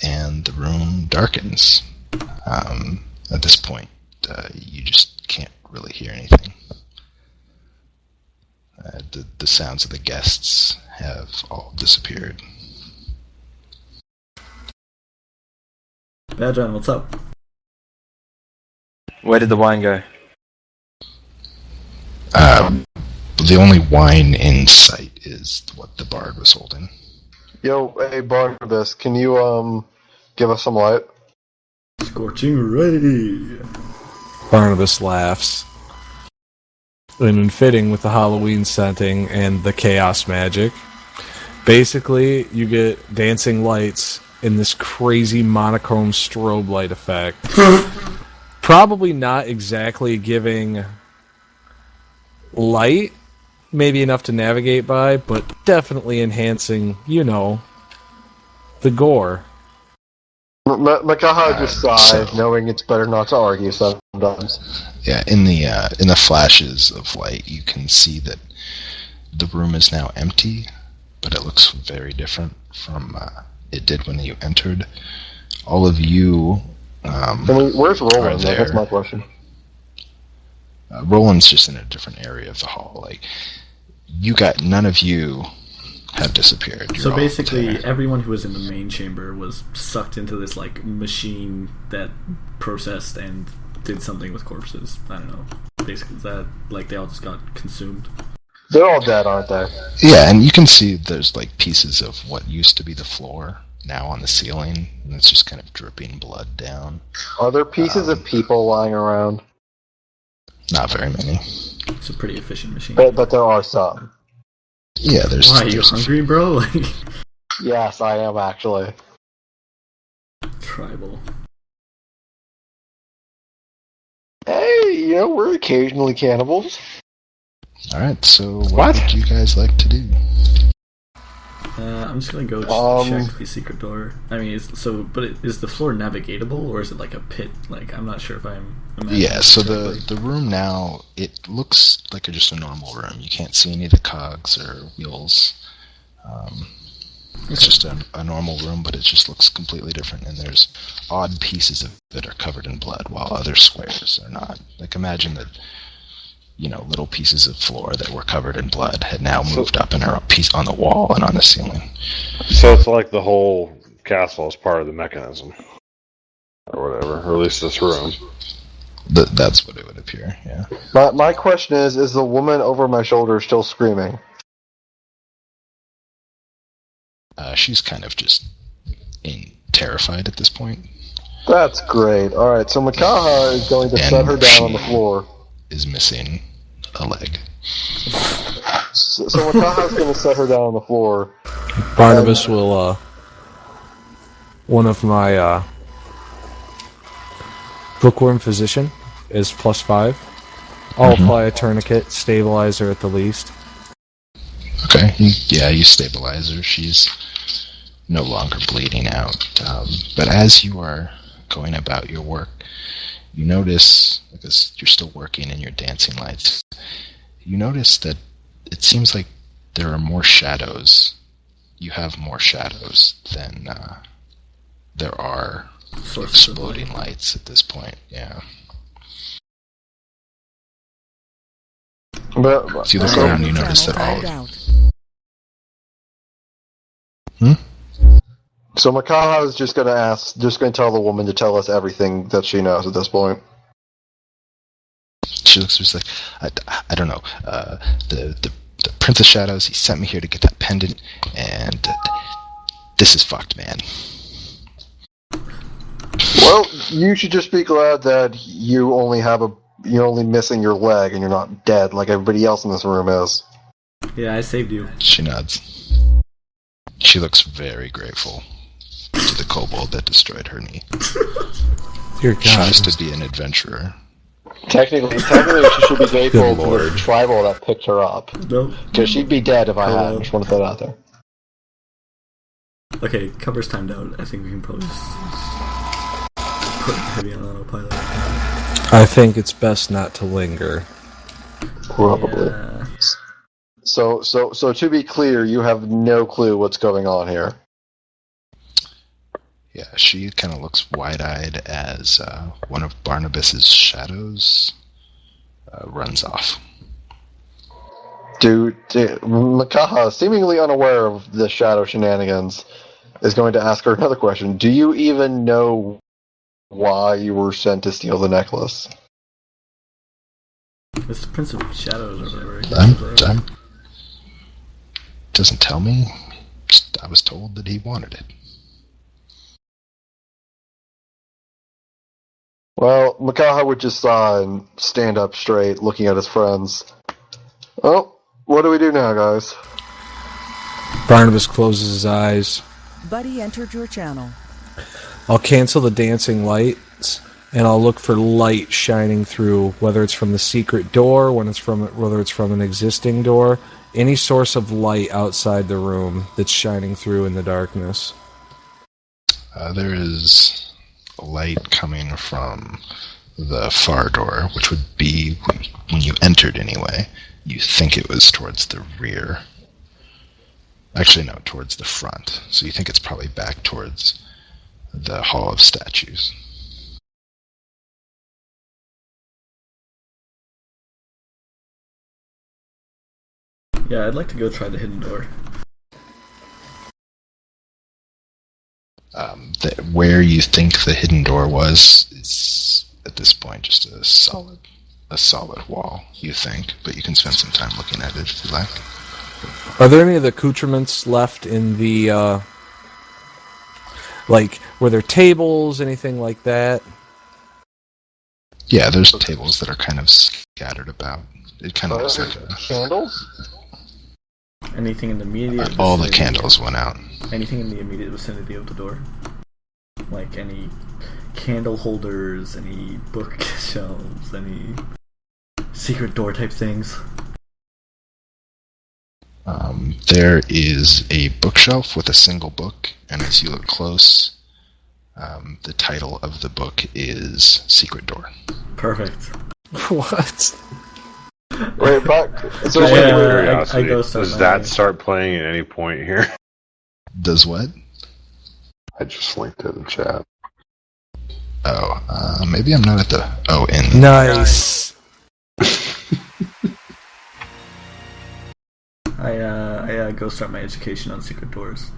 and the room darkens. At this point, you just can't really hear anything. The sounds of the guests have all disappeared. Badron, what's up? Where did the wine go? The only wine in sight is what the bard was holding. Yo, hey Barnabas, can you give us some light? Scorching ray. Barnabas laughs. And in fitting with the Halloween setting and the chaos magic, basically you get dancing lights in this crazy monochrome strobe light effect. Probably not exactly giving light, maybe enough to navigate by, but definitely enhancing, the gore. Makaha just sighs, knowing it's better not to argue sometimes. Yeah, in the flashes of light, you can see that the room is now empty, but it looks very different from it did when you entered. All of you. Where's Roland? That's my question. Roland's just in a different area of the hall. Like, none of you have disappeared. You're so basically, everyone who was in the main chamber was sucked into this machine that processed and did something with corpses. I don't know. Basically, is that they all just got consumed? They're all dead, aren't they? Yeah, and you can see there's pieces of what used to be the floor now on the ceiling, and it's just kind of dripping blood down. Are there pieces of people lying around? Not very many. It's a pretty efficient machine. But there are some. Yeah, there's... Why, are you hungry, bro? Yes, I am, actually. Tribal. Hey, we're occasionally cannibals. Alright, so what would you guys like to do? I'm just gonna go check the secret door. I mean, is the floor navigatable, or is it like a pit? I'm not sure if I'm imagining. Yeah, so the room now, it looks like just a normal room. You can't see any of the cogs or wheels. It's just a normal room, but it just looks completely different, and there's odd pieces of it are covered in blood, while other squares are not. Imagine that, little pieces of floor that were covered in blood had now moved up and are on the wall and on the ceiling. So it's like the whole castle is part of the mechanism. or whatever, or at least this room. That's what it would appear, yeah. My question is the woman over my shoulder still screaming? She's kind of just terrified at this point. That's great. Alright, so Makaha is going to set her down on the floor. Is missing a leg. So Makaha is going to set her down on the floor. Barnabas will, one of my, bookworm physician is +5. I'll apply a tourniquet, stabilizer at the least. Okay, yeah, you stabilize her. She's no longer bleeding out. But as you are going about your work, you notice, because you're still working in your dancing lights, you notice that it seems like there are more shadows. You have more shadows than there are exploding lights at this point, yeah. But, So you look around and you notice that all of... So Makaha is just going to tell the woman to tell us everything that she knows at this point. She looks just like, I don't know, the Prince of Shadows, he sent me here to get that pendant, and this is fucked, man. Well, you should just be glad that you're only missing your leg and you're not dead like everybody else in this room is. Yeah, I saved you. She nods. She looks very grateful to the kobold that destroyed her knee. Dear God. She used to be an adventurer. Technically, she should be grateful to the tribal that picked her up. No. Because she'd be dead if I hadn't. Just want to throw that out there. Okay, cover's timed out. I think we can probably just put heavy on autopilot. I think it's best not to linger. Probably. Yeah. So to be clear, you have no clue what's going on here. Yeah, she kind of looks wide-eyed as one of Barnabas's shadows runs off. Dude, Makaha, seemingly unaware of the shadow shenanigans, is going to ask her another question. Do you even know why you were sent to steal the necklace? It's the Prince of Shadows or whatever. Doesn't tell me. Just, I was told that he wanted it. Well, Makaha would just sigh and stand up straight, looking at his friends. Oh, what do we do now, guys? Barnabas closes his eyes. Buddy entered your channel. I'll cancel the dancing lights, and I'll look for light shining through, whether it's from the secret door, whether it's from an existing door, any source of light outside the room that's shining through in the darkness. There is light coming from the far door, which would be when you entered anyway. You think it was towards the rear. Actually, no, towards the front. So you think it's probably back towards the Hall of Statues. Yeah, I'd like to go try the hidden door. Where you think the hidden door was is at this point just a solid wall, you think, but you can spend some time looking at it if you like. Are there any of the accoutrements left in the, were there tables, anything like that? Yeah, there's tables that are kind of scattered about. It kind of looks like a... Candles? Anything in the immediate all the candles went out. Anything in the immediate vicinity of the door? Like any candle holders, any bookshelves, any secret door type things? There is a bookshelf with a single book, and as you look close, the title of the book is Secret Door. Perfect. What? Wait, back. So Curiosity. I go Does that start playing at any point here? Does what? I just linked it in the chat. Oh, maybe I'm not at the... Oh, in... Nice. I go start my education on secret doors.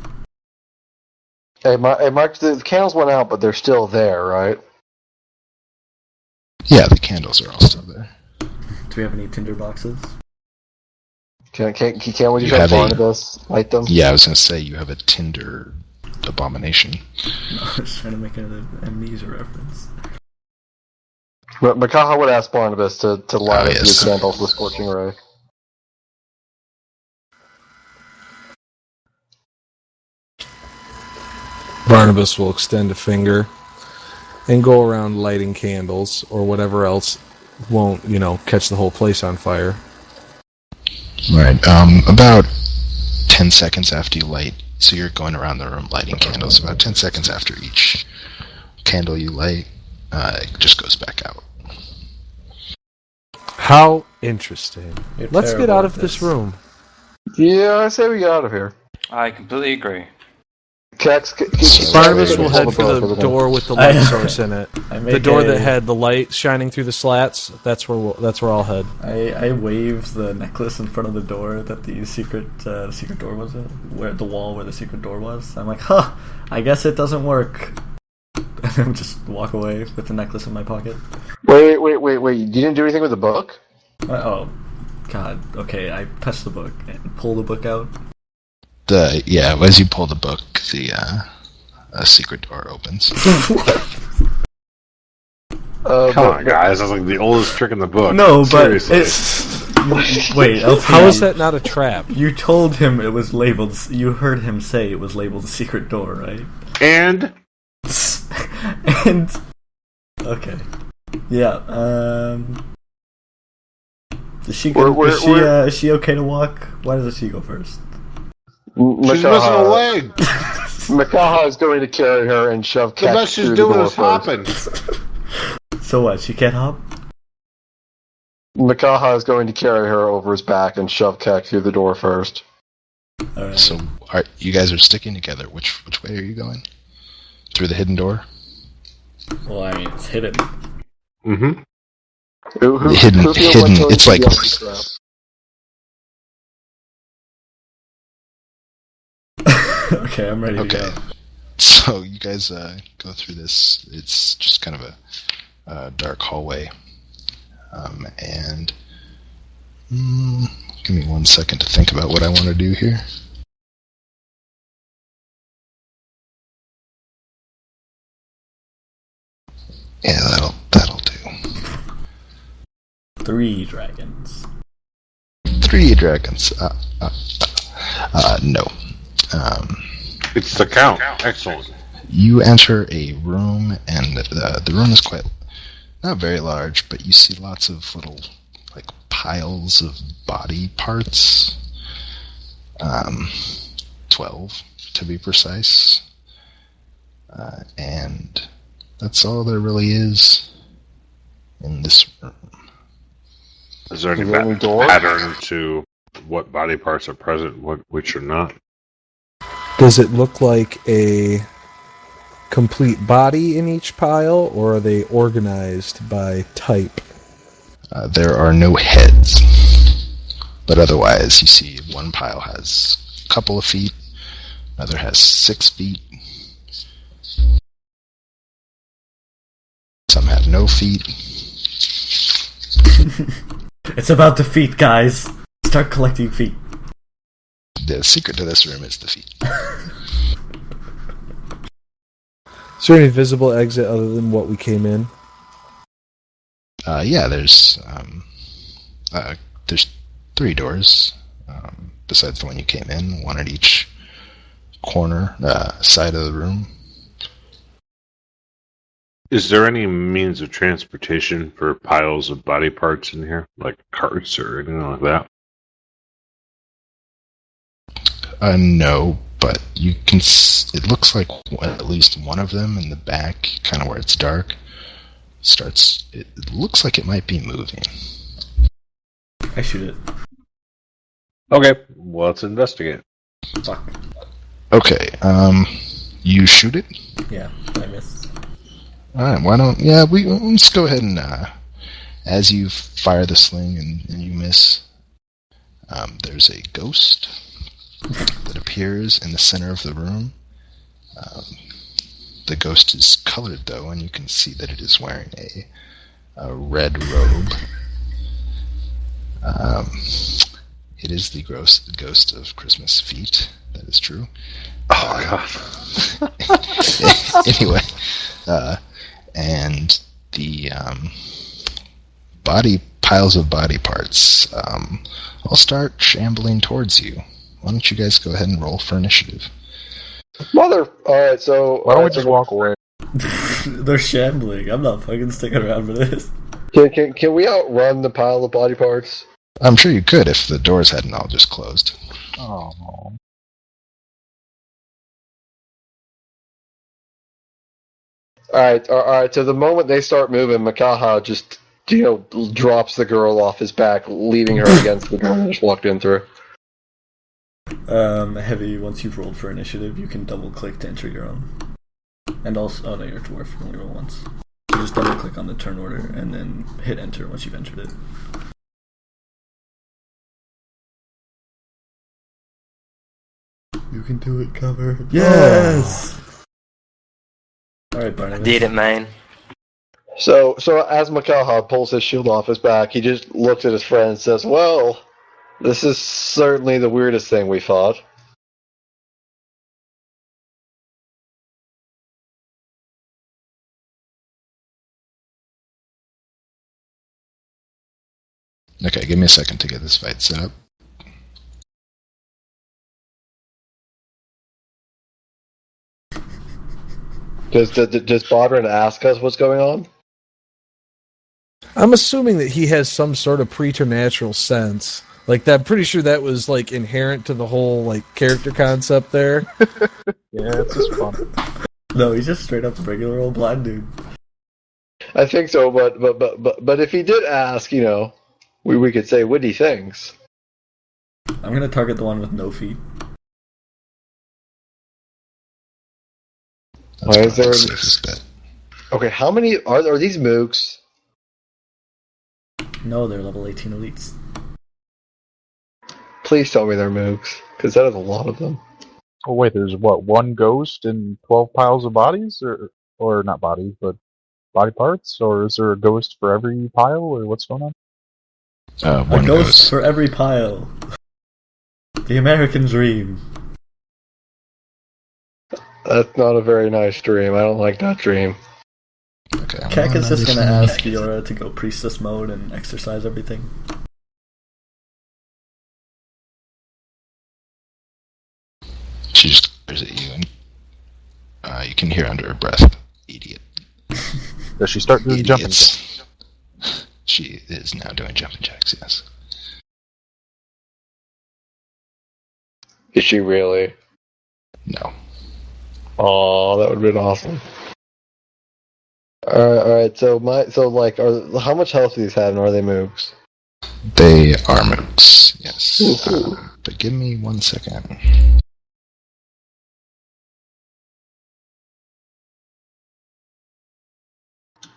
Hey, Mike, the candles went out, but they're still there, right? Yeah, the candles are all still there. Do we have any tinder boxes? Can we You just have have a- Barnabas light them? Yeah, I was going to say you have a Tinder abomination. No, I was trying to make an amnesia reference. But Makaha would ask Barnabas to light a yes. few candles with Scorching Ray. Barnabas will extend a finger and go around lighting candles or whatever else won't, catch the whole place on fire. Right. About 10 seconds after you light, so you're going around the room lighting candles. About 10 seconds after each candle you light, it just goes back out. How interesting. You're Let's get terrible out at of this this. room. Yeah, I say we get out of here. I completely agree. Barnabas will head for the door with the light source in it. The door that had the light shining through the slats. That's where I'll head. I waved the necklace in front of the door that the secret door was in, where the wall where the secret door was. I'm like, I guess it doesn't work. And then just walk away with the necklace in my pocket. Wait. You didn't do anything with the book? Oh, God. Okay, I touched the book and pull the book out. As you pull the book, the secret door opens. Come on, guys. That's like the oldest trick in the book. No, but seriously. wait, How is that not a trap? You told him it was labeled. You heard him say it was labeled the secret door, right? And okay, yeah. Is she is she okay to walk? Why doesn't she go first? she's missing a leg. Makaha is going to carry her and shove The best she's doing is hopping. So what? She can't hop? Makaha is going to carry her over his back and shove Keck through the door first. All right. So you guys are sticking together. Which way are you going? Through the hidden door? Well, I mean, it's hidden. Mm-hmm. Hidden. It's like Okay, I'm ready to go. So you guys go through this. It's just kind of a dark hallway. And give me 1 second to think about what I want to do here. Yeah, that'll do. 3 dragons. 3 dragons. No. It's the count. Excellent. You enter a room, and the room is quite not very large, but you see lots of little piles of body parts. 12 to be precise. And that's all there really is in this room. Is there any pattern to what body parts are present, which are not? Does it look like a complete body in each pile, or are they organized by type? There are no heads, but otherwise you see one pile has a couple of feet, another has 6 feet, some have no feet. It's about the feet, guys. Start collecting feet. The secret to this room is the feet. Is there any visible exit other than what we came in? Yeah, there's 3 doors besides the one you came in, one at each corner side of the room. Is there any means of transportation for piles of body parts in here, like carts or anything like that? No, but you can. It looks like at least one of them in the back, kind of where it's dark, starts. It looks like it might be moving. I shoot it. Okay, well, let's investigate. Fuck. Okay, you shoot it? Yeah, I missed. Alright, why don't... Yeah, let's go ahead and, as you fire the sling and you miss, there's a ghost that appears in the center of the room, The ghost is colored, though, and you can see that it is wearing a red robe. It is the ghost of Christmas feet. That is true. Oh, God. Anyway, and the piles of body parts all start shambling towards you. Why don't you guys go ahead and roll for initiative? Alright, so... Why don't we just walk away? They're shambling. I'm not fucking sticking around for this. Can we outrun the pile of body parts? I'm sure you could if the doors hadn't all just closed. Oh. Alright, so the moment they start moving, Makaha just, drops the girl off his back, leaving her against the door and just walked in through. Heavy, once you've rolled for initiative, you can double-click to enter your own. And also... Oh, no, you're a dwarf. You only roll once. So just double-click on the turn order, and then hit enter once you've entered it. You can do it, cover. Yes! Alright, Barnabas. Did it, man. So as Makaha pulls his shield off his back, he just looks at his friend and says, well, this is certainly the weirdest thing we fought. Okay, give me a second to get this fight set up. Does Bodrin ask us what's going on? I'm assuming that he has some sort of preternatural sense. Like that, I'm pretty sure that was like inherent to the whole like character concept there. Yeah, it's just fun. No, he's just straight up a regular old blind dude. I think so, but if he did ask, we could say witty things. I'm gonna target the one with no feet. That's Why is there... the safest bet. Okay, how many... Are these mooks? No, they're level 18 elites. Please tell me they're mooks, because that is a lot of them. Oh wait, there's what, one ghost and 12 piles of bodies? Or not bodies, but body parts? Or is there a ghost for every pile, or what's going on? A ghost for every pile. The American dream. That's not a very nice dream. I don't like that dream. Okay, Keck is just gonna ask Yora to go priestess mode and exercise everything. She just stares at you, and you can hear under her breath, "Idiot." Does she start doing jumping Idiots. jacks? She is now doing jumping jacks, yes. Is she really? No. Oh, that would have been awesome. Alright, how much health do these have, and are they mooks? They are mooks, yes. But give me 1 second.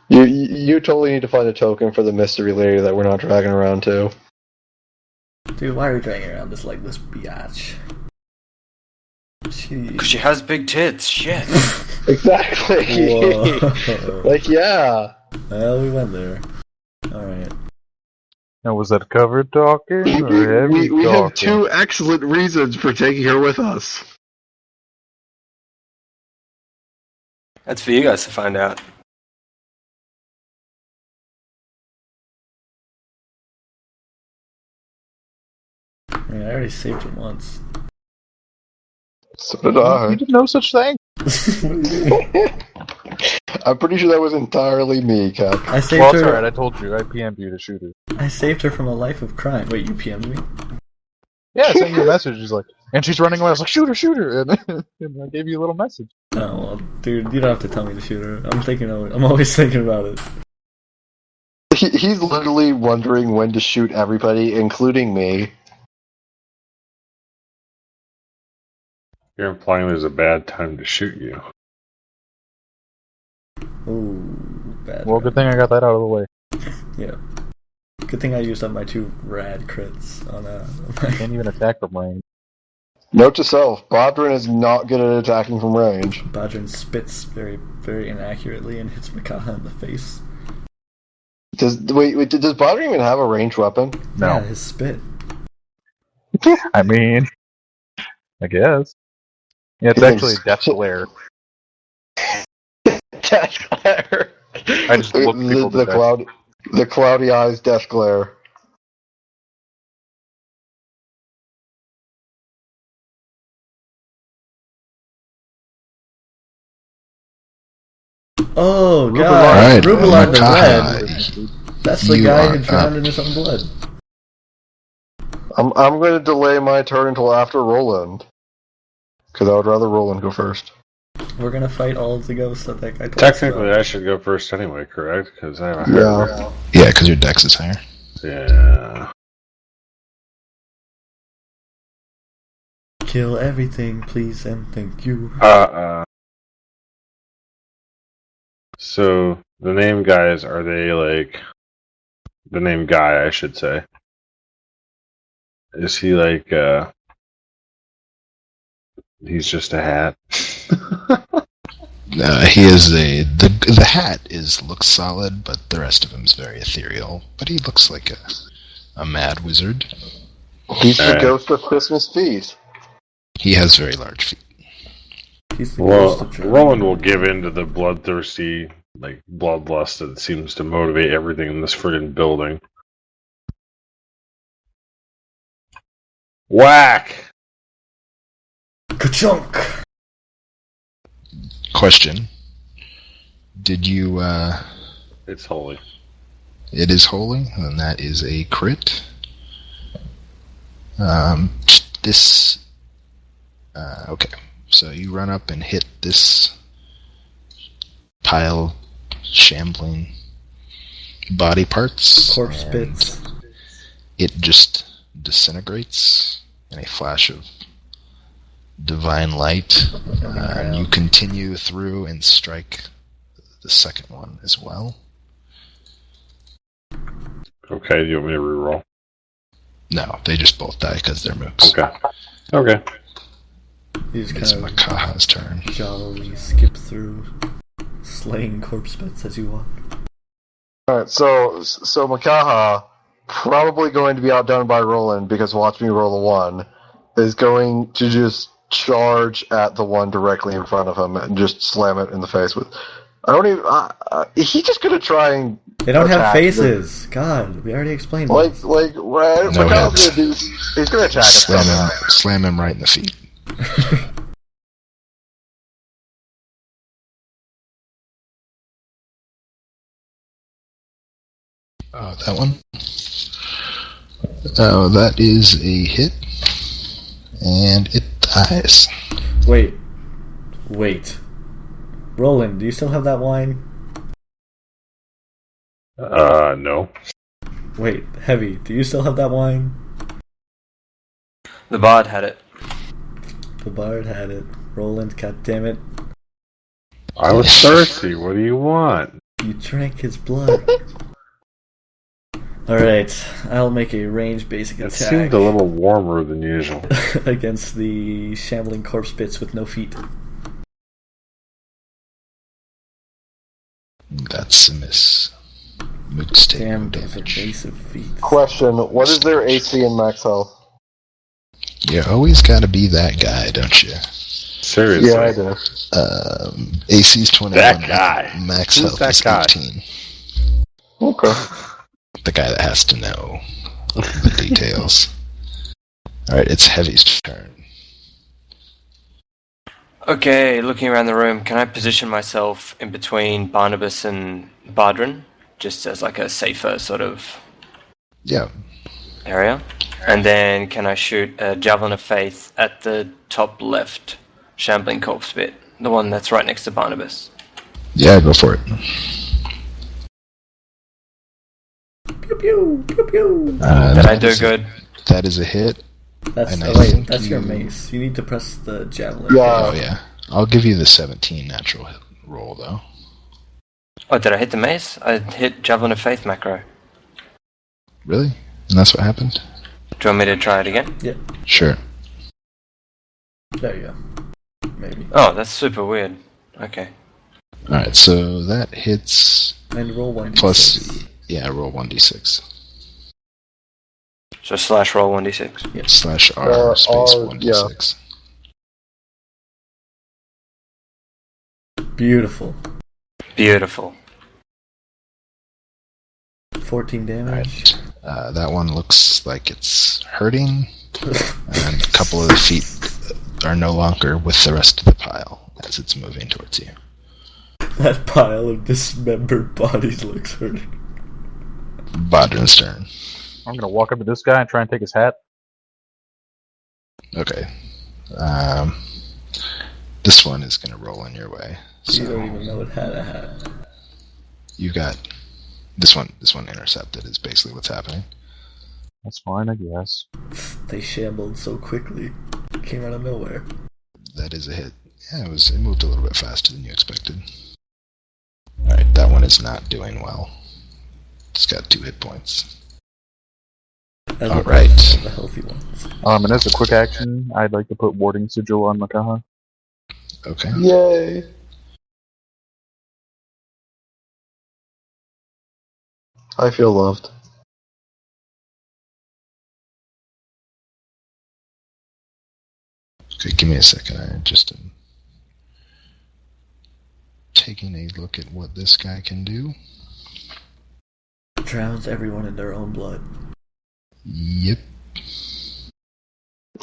You totally need to find a token for the mystery lady that we're not dragging around too. Dude, why are we dragging around this legless biatch? Because she has big tits, shit. Exactly. Whoa. Yeah. Well, we went there. Alright. Now, was that cover talking or heavy We have talking? 2 excellent reasons for taking her with us. That's for you guys to find out. I mean, I already saved her once. So did I. You did no such thing. I'm pretty sure that was entirely me, Cap. I saved Well, her. it's alright, I told you. I PM'd you to shoot her. I saved her from a life of crime. Wait, you PM'd me? Yeah, I sent you a message. He's like, and she's running away. I was like, shoot her. And I gave you a little message. Oh, well, dude, you don't have to tell me to shoot her. I'm always thinking about it. He's literally wondering when to shoot everybody, including me. You're implying there's a bad time to shoot you. Ooh, bad. Well, good thing I got that out of the way. Yeah. Good thing I used up my 2 rad crits on I can't even attack from range. Note to self: Bodrin is not good at attacking from range. Bodrin spits very, very inaccurately and hits Makaha in the face. Does Bodrin even have a ranged weapon? No. Yeah, his spit. I mean, I guess. Yeah, it's actually Death Glare. Death glare. I just look people to death. The cloudy eyes, death glare. Oh, God. Alright, Rubalon the Makaha, Red. That's the you guy are who drowned up. in his own blood. I'm going to delay my turn until after Roland. Because I would rather Roland go first. We're gonna fight all of the ghosts that guy told us Technically, about. I should go first anyway, correct? Because I have a higher. Yeah, because your dex is higher. Yeah. Kill everything, please, and thank you. So, the name guys, are they like... The name guy, I should say. Is he like, he's just a hat? He is the hat looks solid, but the rest of him is very ethereal. But he looks like a mad wizard. He's the ghost of Christmas feast. He has very large feet. He's the ghost of Germany. Roland will give in to the bloodthirsty, like, bloodlust that seems to motivate everything in this friggin' building. Whack! Ka-chunk! Question: did you? It's holy. It is holy, and that is a crit. This. Okay, so you run up and hit this pile, shambling body parts. Corpse bits. It just disintegrates in a flash of divine light. And you continue through and strike the second one as well. Okay, do you want me to reroll? No, they just both die because they're mooks. Okay. You just It's kind of Makaha's turn. jollily skip through, slaying corpse bits as you walk. Alright, so Makaha, probably going to be outdone by Roland, because watch me roll a 1, is going to just charge at the one directly in front of him and just slam it in the face with... he's just gonna try and... They don't have faces! God, we already explained this. Makaha's gonna do... He's gonna attack it. Slam him right in the feet. Oh, that one? Oh, that is a hit. And it dies. Wait. Roland, do you still have that wine? No. Wait, Heavy, do you still have that wine? The bard had it. The bard had it. Roland, goddammit. I was thirsty, what do you want? You drank his blood. Alright, I'll make a ranged basic It attack. seemed a little warmer than usual. against the shambling corpse bits with no feet. That's a miss. Mooks take no Damn, those damage. evasive feet. Question, what is their AC and max health? You always gotta be that guy, don't you? Seriously. Yeah, I do. AC's 21. That guy. Max Who's health that is guy? 18. Okay. The guy that has to know the details. Alright, it's Heavy's turn. Okay, looking around the room, can I position myself in between Barnabas and Bardrin? Just as like a safer sort of Yeah. area? And then can I shoot a Javelin of Faith at the top left shambling corpse bit? The one that's right next to Barnabas. Yeah, go for it. Pew pew, pew pew. Did I do good? That is a hit. That's And I wait, think that's your you- mace. You need to press the javelin. Oh, yeah. I'll give you the 17 natural hit roll, though. Oh, did I hit the mace? I hit Javelin of Faith macro. Really? And that's what happened? Do you want me to try it again? Yeah. Sure. There you go. Maybe. Oh, that's super weird. Okay. Alright, so that hits. And roll 1d6. Plus, yeah, roll 1d6. So slash roll 1d6. Yep. Slash R space 1d6. Beautiful. Beautiful. 14 damage. Alright, that one looks like it's hurting, and a couple of the feet are no longer with the rest of the pile as it's moving towards you. That pile of dismembered bodies looks hurting. Bodrin's turn. I'm gonna walk up to this guy and try and take his hat. Okay. This one is going to roll in your way. So You don't even know it had a hat. you got this one intercepted is basically what's happening. That's fine, I guess. They shambled so quickly. It came out of nowhere. That is a hit. Yeah, it moved a little bit faster than you expected. Alright, that one is not doing well. It's got 2 hit points. As All opposed right. to the healthy ones. And as a quick action, I'd like to put Warding Sigil on Makaha. Okay. Yay! I feel loved. Okay, give me a second. I just am taking a look at what this guy can do. Drowns everyone in their own blood. Yep.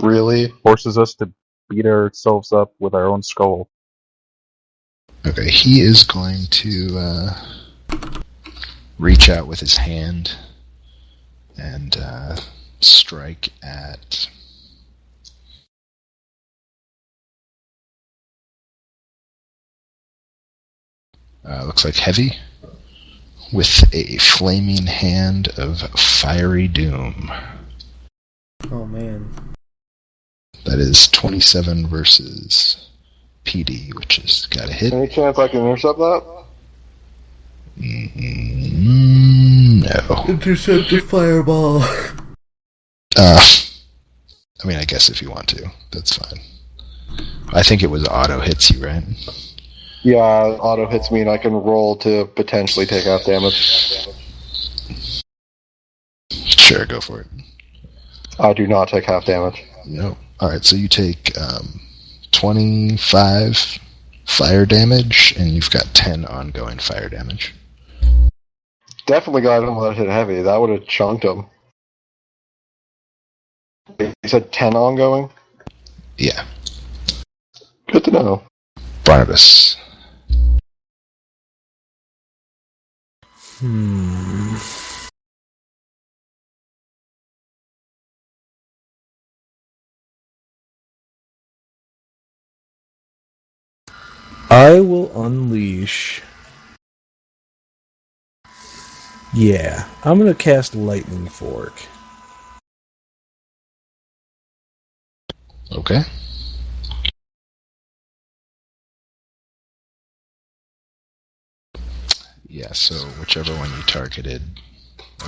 Really? Forces us to beat ourselves up with our own skull. Okay, he is going to reach out with his hand and strike at... looks like heavy, with a flaming hand of fiery doom. Oh man. That is 27 versus PD, which has got a hit. Any chance I can intercept that? No. Intercept the fireball. I mean, I guess if you want to, that's fine. I think it was auto hits you, right? Yeah, auto hits me and I can roll to potentially take half damage. Sure, go for it. I do not take half damage. No. Alright, so you take 25 fire damage, and you've got 10 ongoing fire damage. Definitely got him when I hit heavy. That would have chunked him. You said 10 ongoing? Yeah. Good to know. Barnabas. I will unleash. Yeah, I'm gonna cast Lightning Fork. Okay. Yeah, so whichever one you targeted.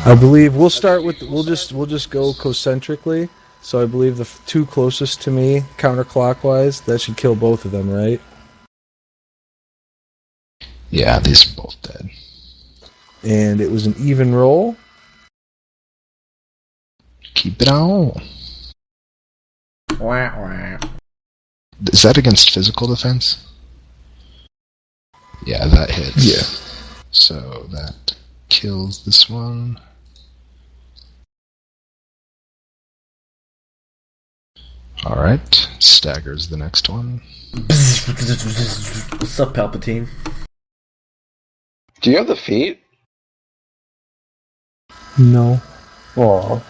I believe we'll start with we'll just go concentrically. So I believe the two closest to me, counterclockwise, that should kill both of them, right? Yeah, these are both dead. And it was an even roll. Keep it on. Wah, wah. Is that against physical defense? Yeah, that hits. Yeah. So that kills this one. Alright, staggers the next one. What's up, Palpatine? Do you have the feet? No. Oh,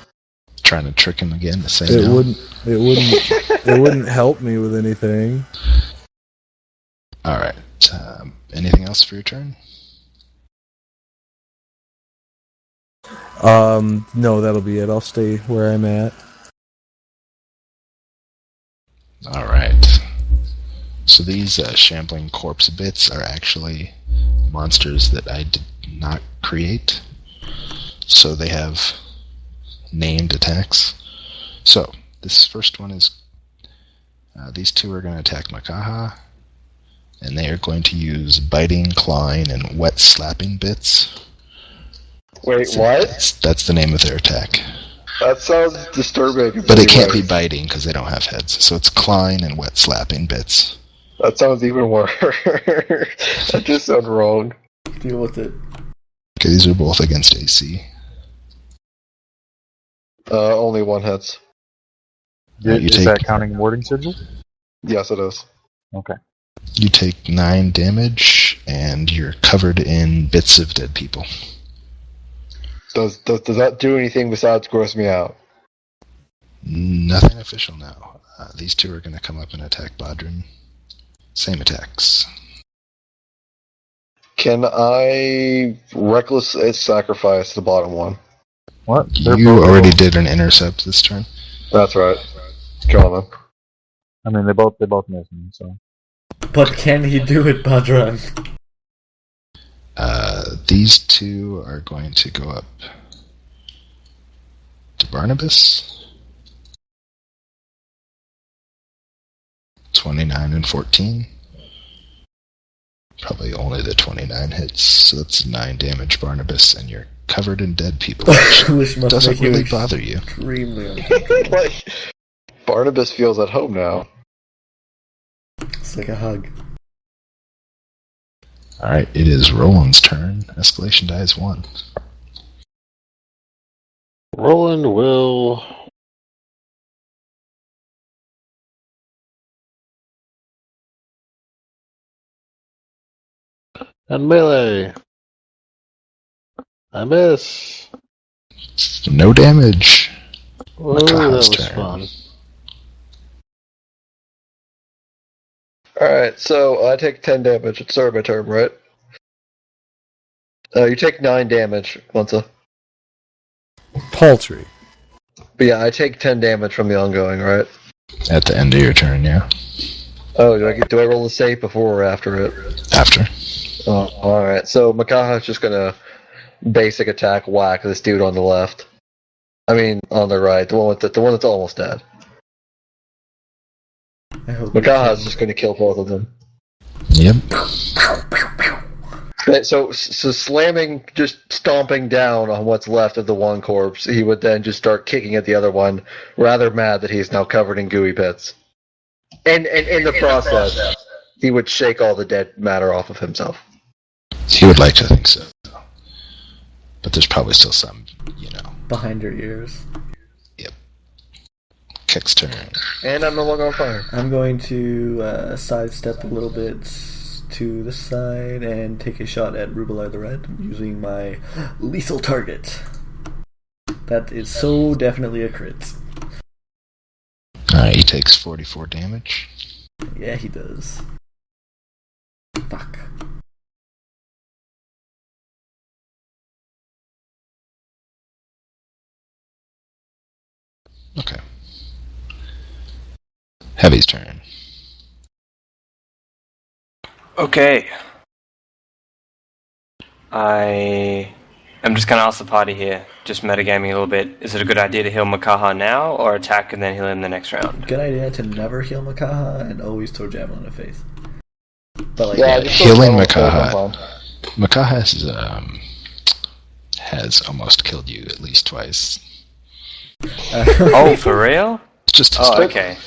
Trying to trick him again to say It no. it wouldn't help me with anything. Alright, anything else for your turn? No, that'll be it. I'll stay where I'm at. Alright. So these shambling corpse bits are actually monsters that I did not create. So they have named attacks. So, this first one is These two are going to attack Makaha, and they are going to use biting, clawing, and wet slapping bits. Wait, what? That's the name of their attack. That sounds disturbing. But it can't be biting because they don't have heads. So it's clawing and wet slapping bits. That sounds even worse. That just sounds wrong. Deal with it. Okay, these are both against AC. Only one hits. Is that counting warding sigil? Yes, it is. Okay. You take 9 damage, and you're covered in bits of dead people. Does that do anything besides gross me out? Nothing official now. These two are going to come up and attack Bodrin. Same attacks. Can I reckless sacrifice the bottom one? What? You already did an intercept this turn. That's right. Kill them. I mean, they both missed me, so. But can he do it, Badran? These two are going to go up to Barnabas. 29 and 14. Probably only the 29 hits, so that's 9 damage, Barnabas, and you're covered in dead people, which doesn't really bother you. Extremely uncomfortable. Like, Barnabas feels at home now. It's like a hug. Alright, it is Roland's turn. Escalation die is 1. Roland will... And melee. I miss. No damage. Oh, that was turn. fun. Alright, so I take 10 damage. It's my turn, right? You take 9 damage, Munza. Paltry. But yeah, I take 10 damage from the ongoing, right? At the end of your turn, yeah. Oh, do I roll a save before or after it? After. Oh, alright. So Makaha's just gonna basic attack whack this dude on the left. I mean, on the right. The one that's almost dead. Makaha's just gonna kill both of them. Yep. So slamming, just stomping down on what's left of the one corpse, he would then just start kicking at the other one, rather mad that he's now covered in gooey pits. And in the process, he would shake all the dead matter off of himself. He would like to think so. But there's probably still some, Behind your ears. Yep. Kick's turn. And I'm no longer on fire. I'm going to sidestep a little bit to the side and take a shot at Rubelar the Red using my lethal target. That is so definitely a crit. Alright, he takes 44 damage. Yeah, he does. Fuck. Okay. Heavy's turn. Okay. I am just going to ask the party here, just metagaming a little bit. Is it a good idea to heal Makaha now, or attack and then heal him the next round? Good idea to never heal Makaha and always throw Javelin in the face. But healing Makaha. Makaha has almost killed you at least twice. Oh, for real? It's just okay.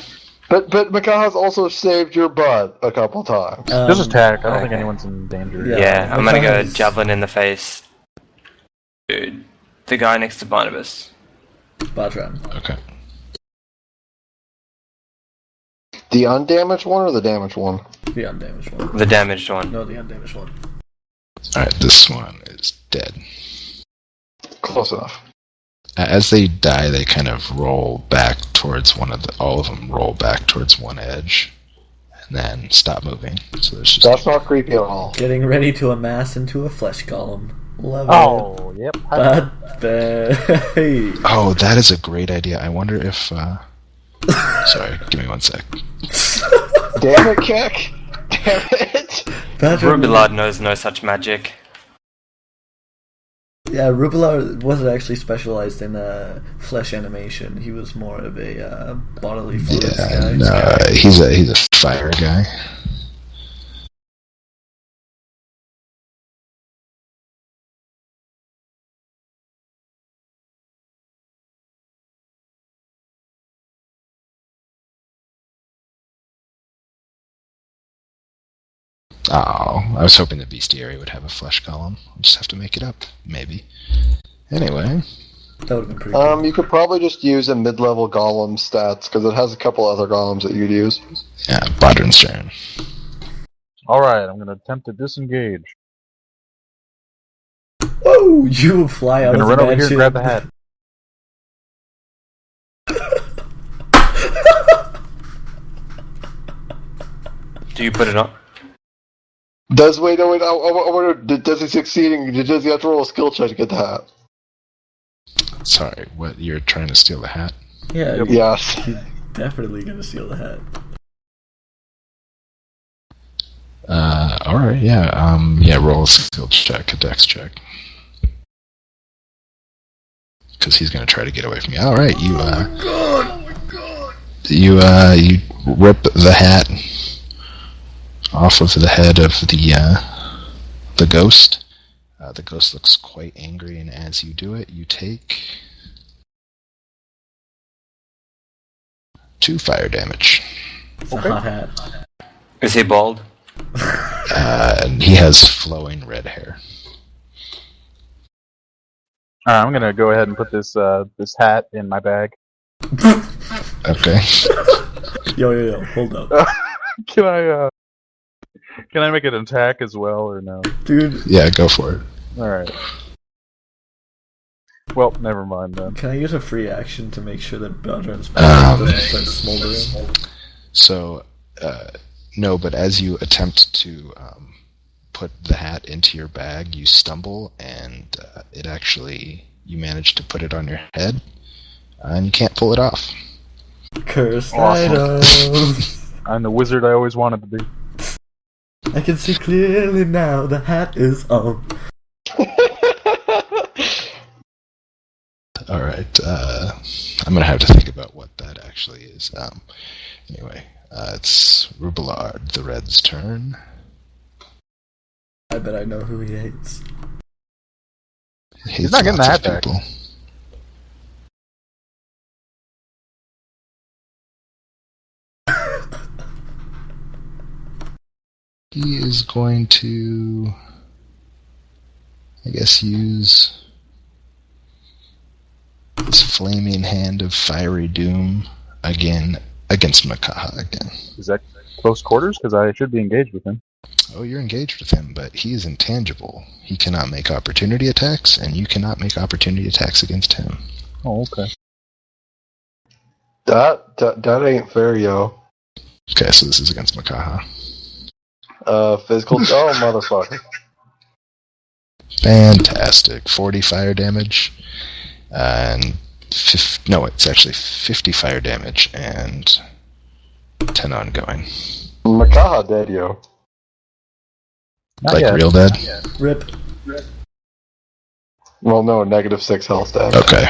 But Makaha's also saved your butt a couple times. Just attack. I don't think anyone's in danger. Yeah, I'm gonna go Javelin in the face. Dude, the guy next to Barnabas. Badran. Okay. The undamaged one or the damaged one? The undamaged one. The damaged one. No, the undamaged one. Alright, this one is dead. Close enough. As they die, they kind of roll back towards all of them roll back towards one edge, and then stop moving. So there's just That's not creepy at all. Getting ready to amass into a flesh golem. Love it. Oh, yep. Oh, that is a great idea. I wonder if... Sorry, give me 1 sec. Damn it, Keck! Damn it! Rubilard knows no such magic. Yeah, Rubelar wasn't actually specialized in flesh animation. He was more of a bodily fluids guy. No, he's a fire guy. Oh, I was hoping the bestiary would have a flesh column. I'll just have to make it up, maybe. Anyway. That would have been pretty cool. You could probably just use a mid-level golem stats, because it has a couple other golems that you'd use. Yeah, Bodrin's turn. Alright, I'm going to attempt to disengage. Whoa! You fly out I'm of going the to run over here and grab the hat. Do you put it on? Does he succeed? Does he have to roll a skill check to get the hat? Sorry, what? You're trying to steal the hat? Yeah, Yes. he's definitely gonna steal the hat. Alright, yeah. Roll a skill check, a dex check. Because he's gonna try to get away from you. Alright, you, you rip the hat off of the head of the ghost. The ghost looks quite angry, and as you do it, you take 2 fire damage. It's a hot hat. Is he bald? And he has flowing red hair. Alright, I'm gonna go ahead and put this this hat in my bag. Okay. Yo, hold up. Can I make an attack as well, or no? Dude. Yeah, go for it. Alright. Well, never mind then. Can I use a free action to make sure that Bodrin's power doesn't start smoldering? So, no, but as you attempt to put the hat into your bag, you stumble, and you manage to put it on your head, and you can't pull it off. Cursed Awesome. items! I'm the wizard I always wanted to be. I can see clearly now the hat is on. Alright, I'm gonna have to think about what that actually is. Anyway, it's Rubelard, the Red's turn. I bet I know who he hates. He's not getting the hat back. People. He is going to, I guess, use his flaming hand of fiery doom again against Makaha again. Is that close quarters? Because I should be engaged with him. Oh, you're engaged with him, but he is intangible. He cannot make opportunity attacks, and you cannot make opportunity attacks against him. Oh, okay. That ain't fair, yo. Okay, so this is against Makaha. Physical. Oh, motherfucker. Fantastic. 40 fire damage, and it's actually 50 fire damage and 10 ongoing. Makaha dead, yo. Not like yet. real dead? Rip. Well, no, -6 health dead. Okay.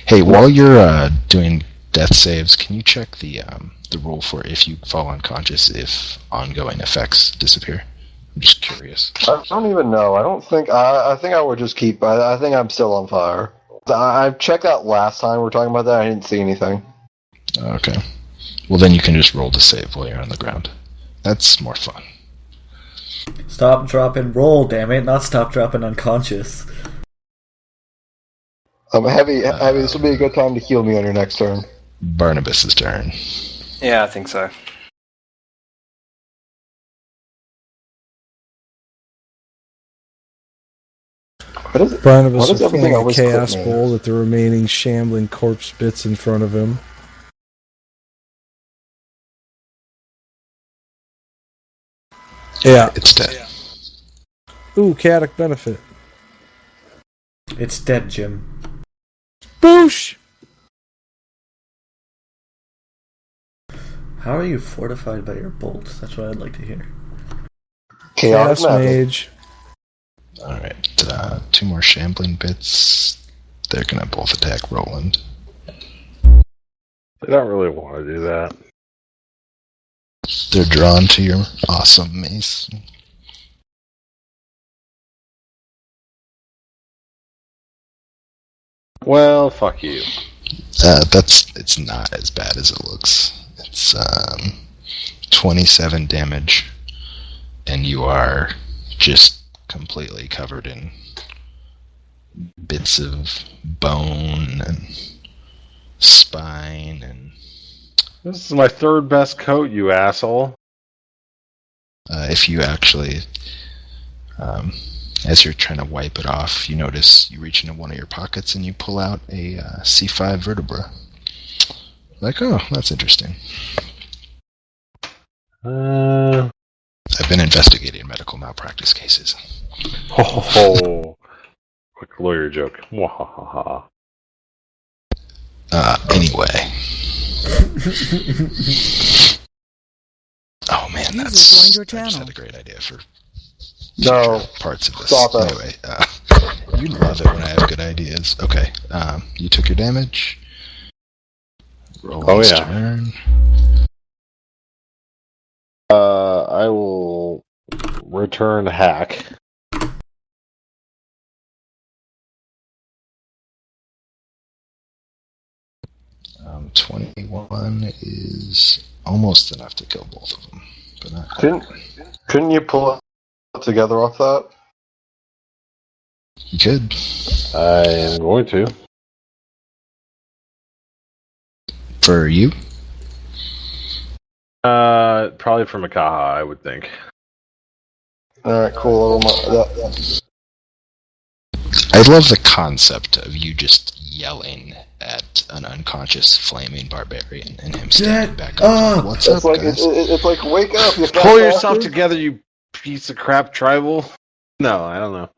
Hey, while you're doing death saves, can you check the roll for if you fall unconscious if ongoing effects disappear? I'm just curious. I don't even know. I don't think. I think I would just keep. I think I'm still on fire. I checked out last time we were talking about that. I didn't see anything. Okay. Well, then you can just roll to save while you're on the ground. That's more fun. Stop, drop, and roll, damn it. Not stop, drop, and unconscious. Heavy, this will be a good time to heal me on your next turn. Barnabas' turn. Yeah, I think so. Barnabas is will everything fling a always chaos click, man? bolt at the remaining shambling corpse bits in front of him. Yeah. It's dead. Ooh, chaotic benefit. It's dead, Jim. Boosh! How are you fortified by your bolts? That's what I'd like to hear. Chaos magic. Mage. Alright. 2 more shambling bits. They're gonna both attack Roland. They don't really want to do that. They're drawn to your awesome mace. Well, fuck you. It's not as bad as it looks. It's 27 damage, and you are just completely covered in bits of bone and spine and. This is my third best coat, you asshole. If you actually, as you're trying to wipe it off, you notice you reach into one of your pockets and you pull out a C5 vertebra. Like, oh, that's interesting. I've been investigating medical malpractice cases. Oh, quick lawyer joke. Mwahaha. Anyway. Oh man, User that's joined your I just channel. had a great idea for No. parts of this. Stop it. Anyway, you love it when I have good ideas. Okay, you took your damage. Roland's turn. I will return hack. Um, 21 is almost enough to kill both of them, but not quite. Couldn't you pull it together off that? You could. I am going to. For you? Probably for Makaha, I would think. Alright, cool. I love the concept of you just yelling at an unconscious flaming barbarian and him standing back up. What's It's up, like guys? it's like wake up! You fat Pull yourself bastard. together, you piece of crap tribal. No, I don't know.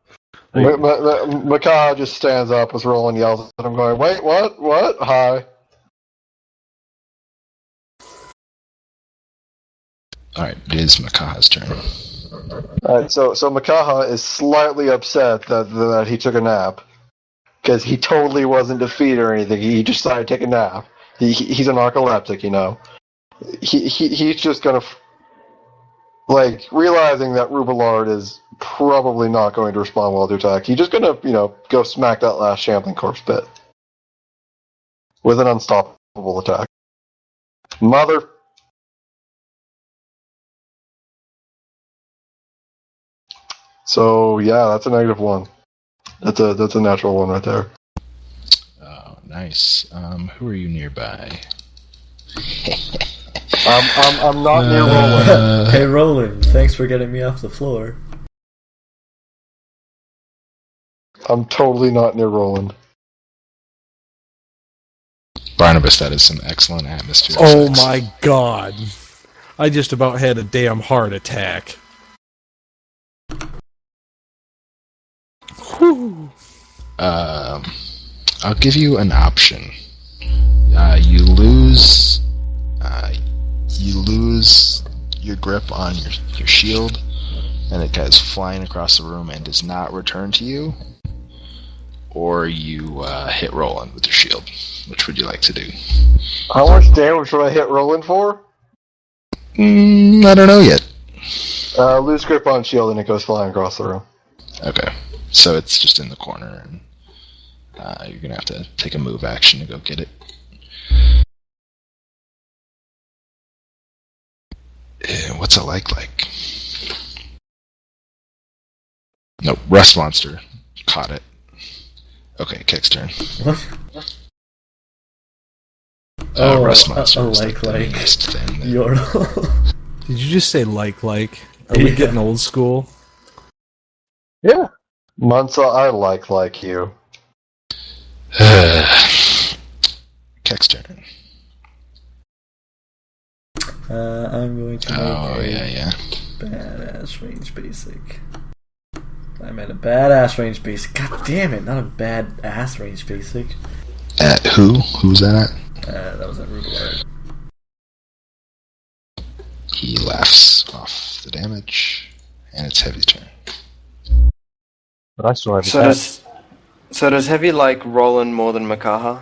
Makaha just stands up as Roland yells at him, going, "Wait, what? What? Hi." Alright, it is Makaha's turn. Alright, so Makaha is slightly upset that he took a nap. Because he totally wasn't defeated or anything. He just decided to take a nap. He's a narcoleptic, you know. He's just gonna realizing that Rubelard is probably not going to respond well to attack. He's just gonna, go smack that last shambling corpse bit with an unstoppable attack. Mother. So yeah, that's a -1. That's a natural one right there. Oh, nice. Who are you nearby? I'm not near Roland. Hey Roland, thanks for getting me off the floor. I'm totally not near Roland. Barnabas, that is some excellent atmosphere. Oh sex. my god. I just about had a damn heart attack. Whew. I'll give you an option. You lose your grip on your shield, and it goes flying across the room and does not return to you, or you hit Roland with your shield. Which would you like to do? How much damage should I hit Roland for? I don't know yet. Lose grip on shield and it goes flying across the room. Okay, so it's just in the corner, and you're gonna have to take a move action to go get it. What's it like? Nope, Rust Monster caught it. Okay, Kick's turn. What? Rust Monster is like. the meanest thing that- Yordle. Did you just say like? Are we Yeah. getting old school? Yeah. Munsa, I like you. Keck's turn. I'm going to make Yeah. badass range basic. I meant a badass range basic. God damn it, not a badass range basic. At who? Who's that That was at Rubelard. at? He laughs off the damage, and it's Heavy's turn. But I still have So does Heavy like Roland more than Makaha?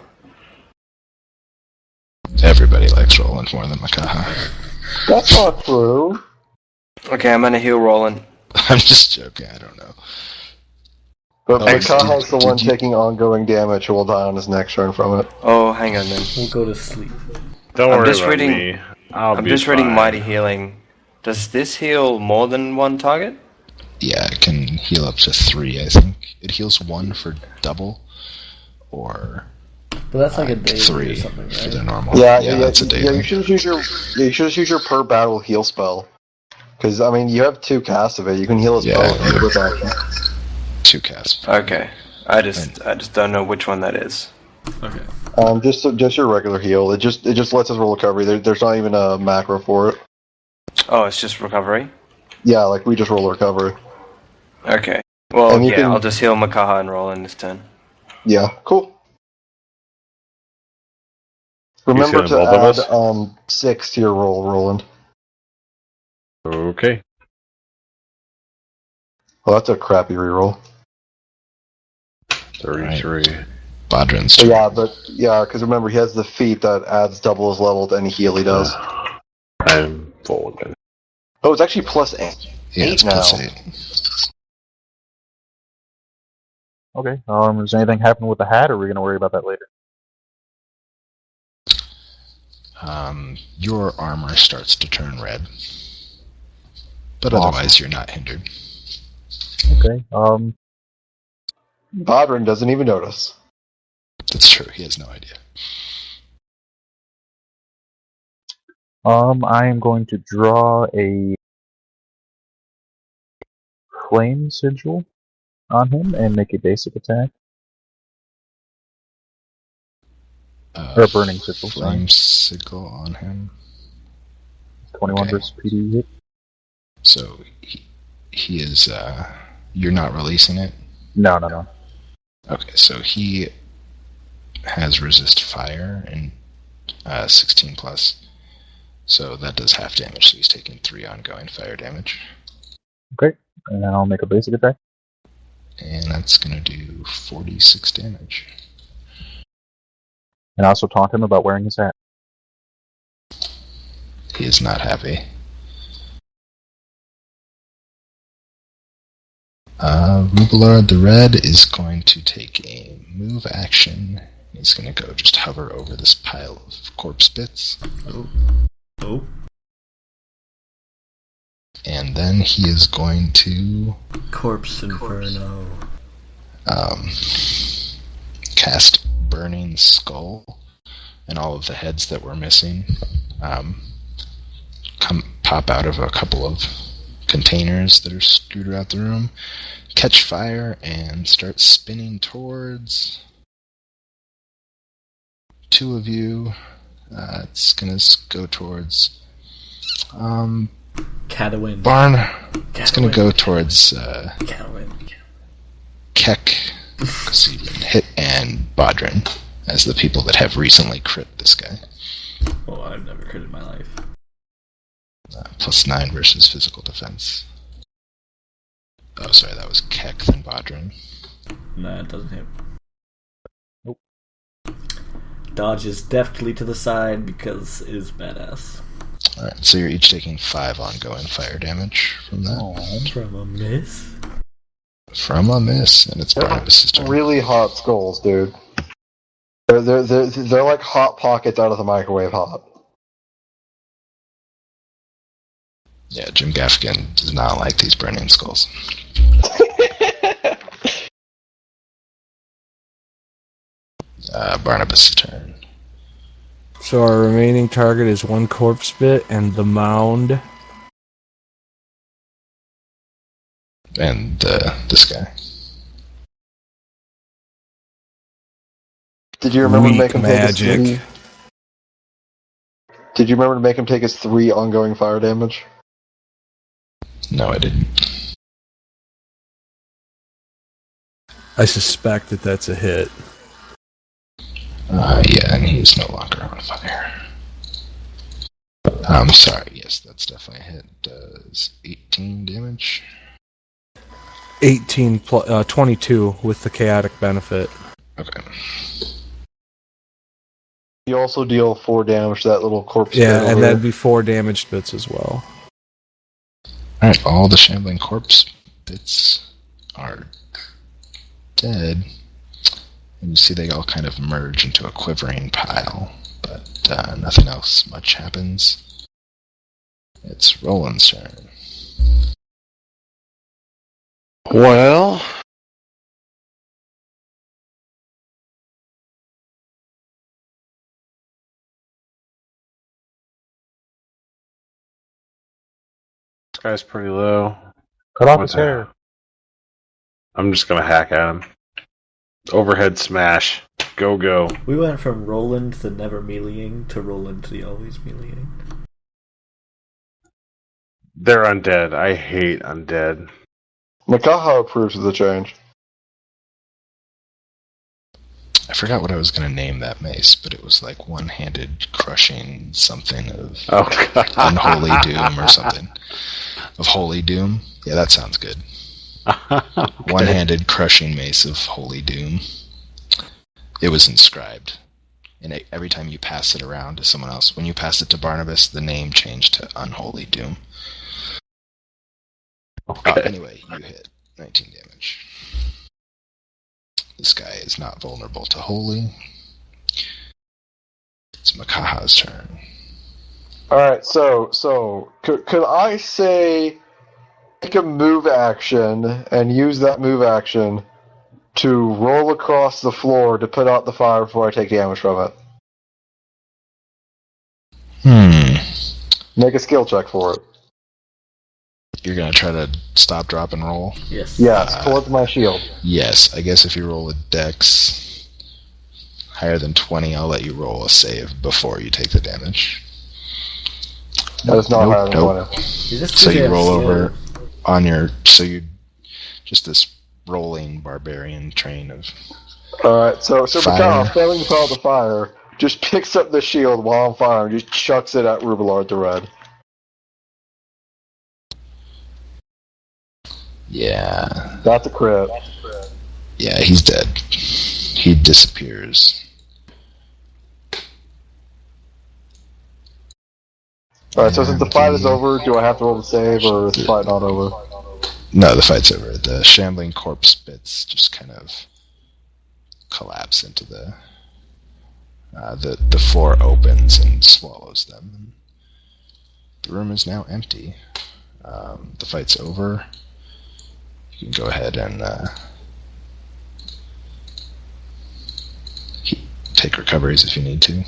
Everybody likes Roland more than Makaha. That's not true. Okay, I'm gonna heal Roland. I'm just joking, I don't know. But Excellent. Makaha's the one taking ongoing damage who will die on his next turn from it. Oh, hang on then. We'll go to sleep. Don't I'm worry just about reading- me. I'm just reading Mighty Healing. Does this heal more than one target? Yeah, it can heal up to 3, I think. It heals 1 for double, or But that's like a daily 3 or something, for the right? normal. Yeah, that's a daily. Yeah, you should just use your per battle heal spell. Because I mean, you have 2 casts of it. You can heal us both with action. 2 casts. Okay. I just don't know which one that is. Okay. Just your regular heal. It just lets us roll recovery. There's not even a macro for it. Oh, it's just recovery? Yeah, like we just roll recovery. Okay. Well, And you yeah, can- I'll just heal Makaha and Roland this turn. Yeah, cool. Remember healing to both of add 6 to your roll, Roland. Okay. Well, that's a crappy reroll. 33. Bodrin's So turn. because remember he has the feat that adds double his level to any heal he does. I'm full again. Oh, it's actually plus 8. Yeah, it's 8 now. plus 8. Okay. Is anything happening with the hat, or are we going to worry about that later? Your armor starts to turn red. But otherwise, you're not hindered. Okay. Bodrin doesn't even notice. That's true, he has no idea. I am going to draw a flame sigil on him and make a basic attack. Or a burning sigil. Flame sigil on him. 21 Okay. versus PD hit. So, he is, you're not releasing it? No. Okay, so he has resist fire and 16 plus. So that does half damage, so he's taking 3 ongoing fire damage. Okay. And then I'll make a basic attack. And that's going to do 46 damage. And I also taunt him about wearing his hat. He is not happy. Rubalard the Red is going to take a move action. He's going to go just hover over this pile of corpse bits. Oh. And then he is going to Corpse Inferno. cast Burning Skull, and all of the heads that were missing pop out of a couple of containers that are screwed around the room, catch fire, and start spinning towards 2 of you. It's going to go towards Catawin. Barn. It's going to go towards Catawin. Keck, because he been hit, and Bodrin as the people that have recently crit this guy. Oh, I've never crit in my life. Plus 9 versus physical defense. Oh, sorry, that was Keck, then Bodrin. Nah, it doesn't hit. Nope. Dodges deftly to the side because it is badass. Alright, so you're each taking 5 ongoing fire damage from that. From a miss? From a miss, and it's Barnabas' turn. Really hot skulls, dude. They're like hot pockets out of the microwave hot. Yeah, Jim Gaffigan does not like these burning skulls. Barnabas' turn. So our remaining target is 1 corpse bit and the mound. And this guy. Did you remember to make him Magic. take his 3? Did you remember to make him take his 3 ongoing fire damage? No, I didn't. I suspect that that's a hit. Yeah, and he's no longer on fire. I'm sorry, yes, that's definitely a hit. Does 18 damage. 22 with the chaotic benefit. Okay. You also deal 4 damage to that little corpse. Yeah, bit and over that'd there. be 4 damaged bits as well. Alright, all the shambling corpse bits are dead. And you see they all kind of merge into a quivering pile, but nothing else much happens. It's Roland's turn. Well, this guy's pretty low. Cut off What's his hair. I'm just gonna hack at him. Overhead smash. Go, go. We went from Roland the never meleeing to Roland the always meleeing. They're undead. I hate undead. Makaha approves of the change. I forgot what I was going to name that mace, but it was like one-handed crushing something of unholy doom or something. Of holy doom? Yeah, that sounds good. Okay. One-handed crushing mace of holy doom. It was inscribed. And every time you pass it around to someone else, when you pass it to Barnabas, the name changed to unholy doom. Okay. Anyway, you hit 19 damage. This guy is not vulnerable to holy. It's Makaha's turn. Alright, so could I say take a move action and use that move action to roll across the floor to put out the fire before I take damage from it? Make a skill check for it. You're going to try to stop, drop, and roll? Yes. Yes, towards my shield. Yes, I guess if you roll a dex higher than 20, I'll let you roll a save before you take the damage. That is not higher than 20. So you roll over on your... So you... Just this rolling barbarian train of... Alright, so fire. Makaha, failing to put out the fire, just picks up the shield while I'm firing, just chucks it at Rubilard the Red. Yeah. That's a crit. Yeah, he's dead. He disappears. Alright, so since the fight is over, do I have to roll the save, or is the fight not over? No, the fight's over. The shambling corpse bits just kind of collapse into the floor opens and swallows them. The room is now empty. The fight's over. You can go ahead and take recoveries if you need to.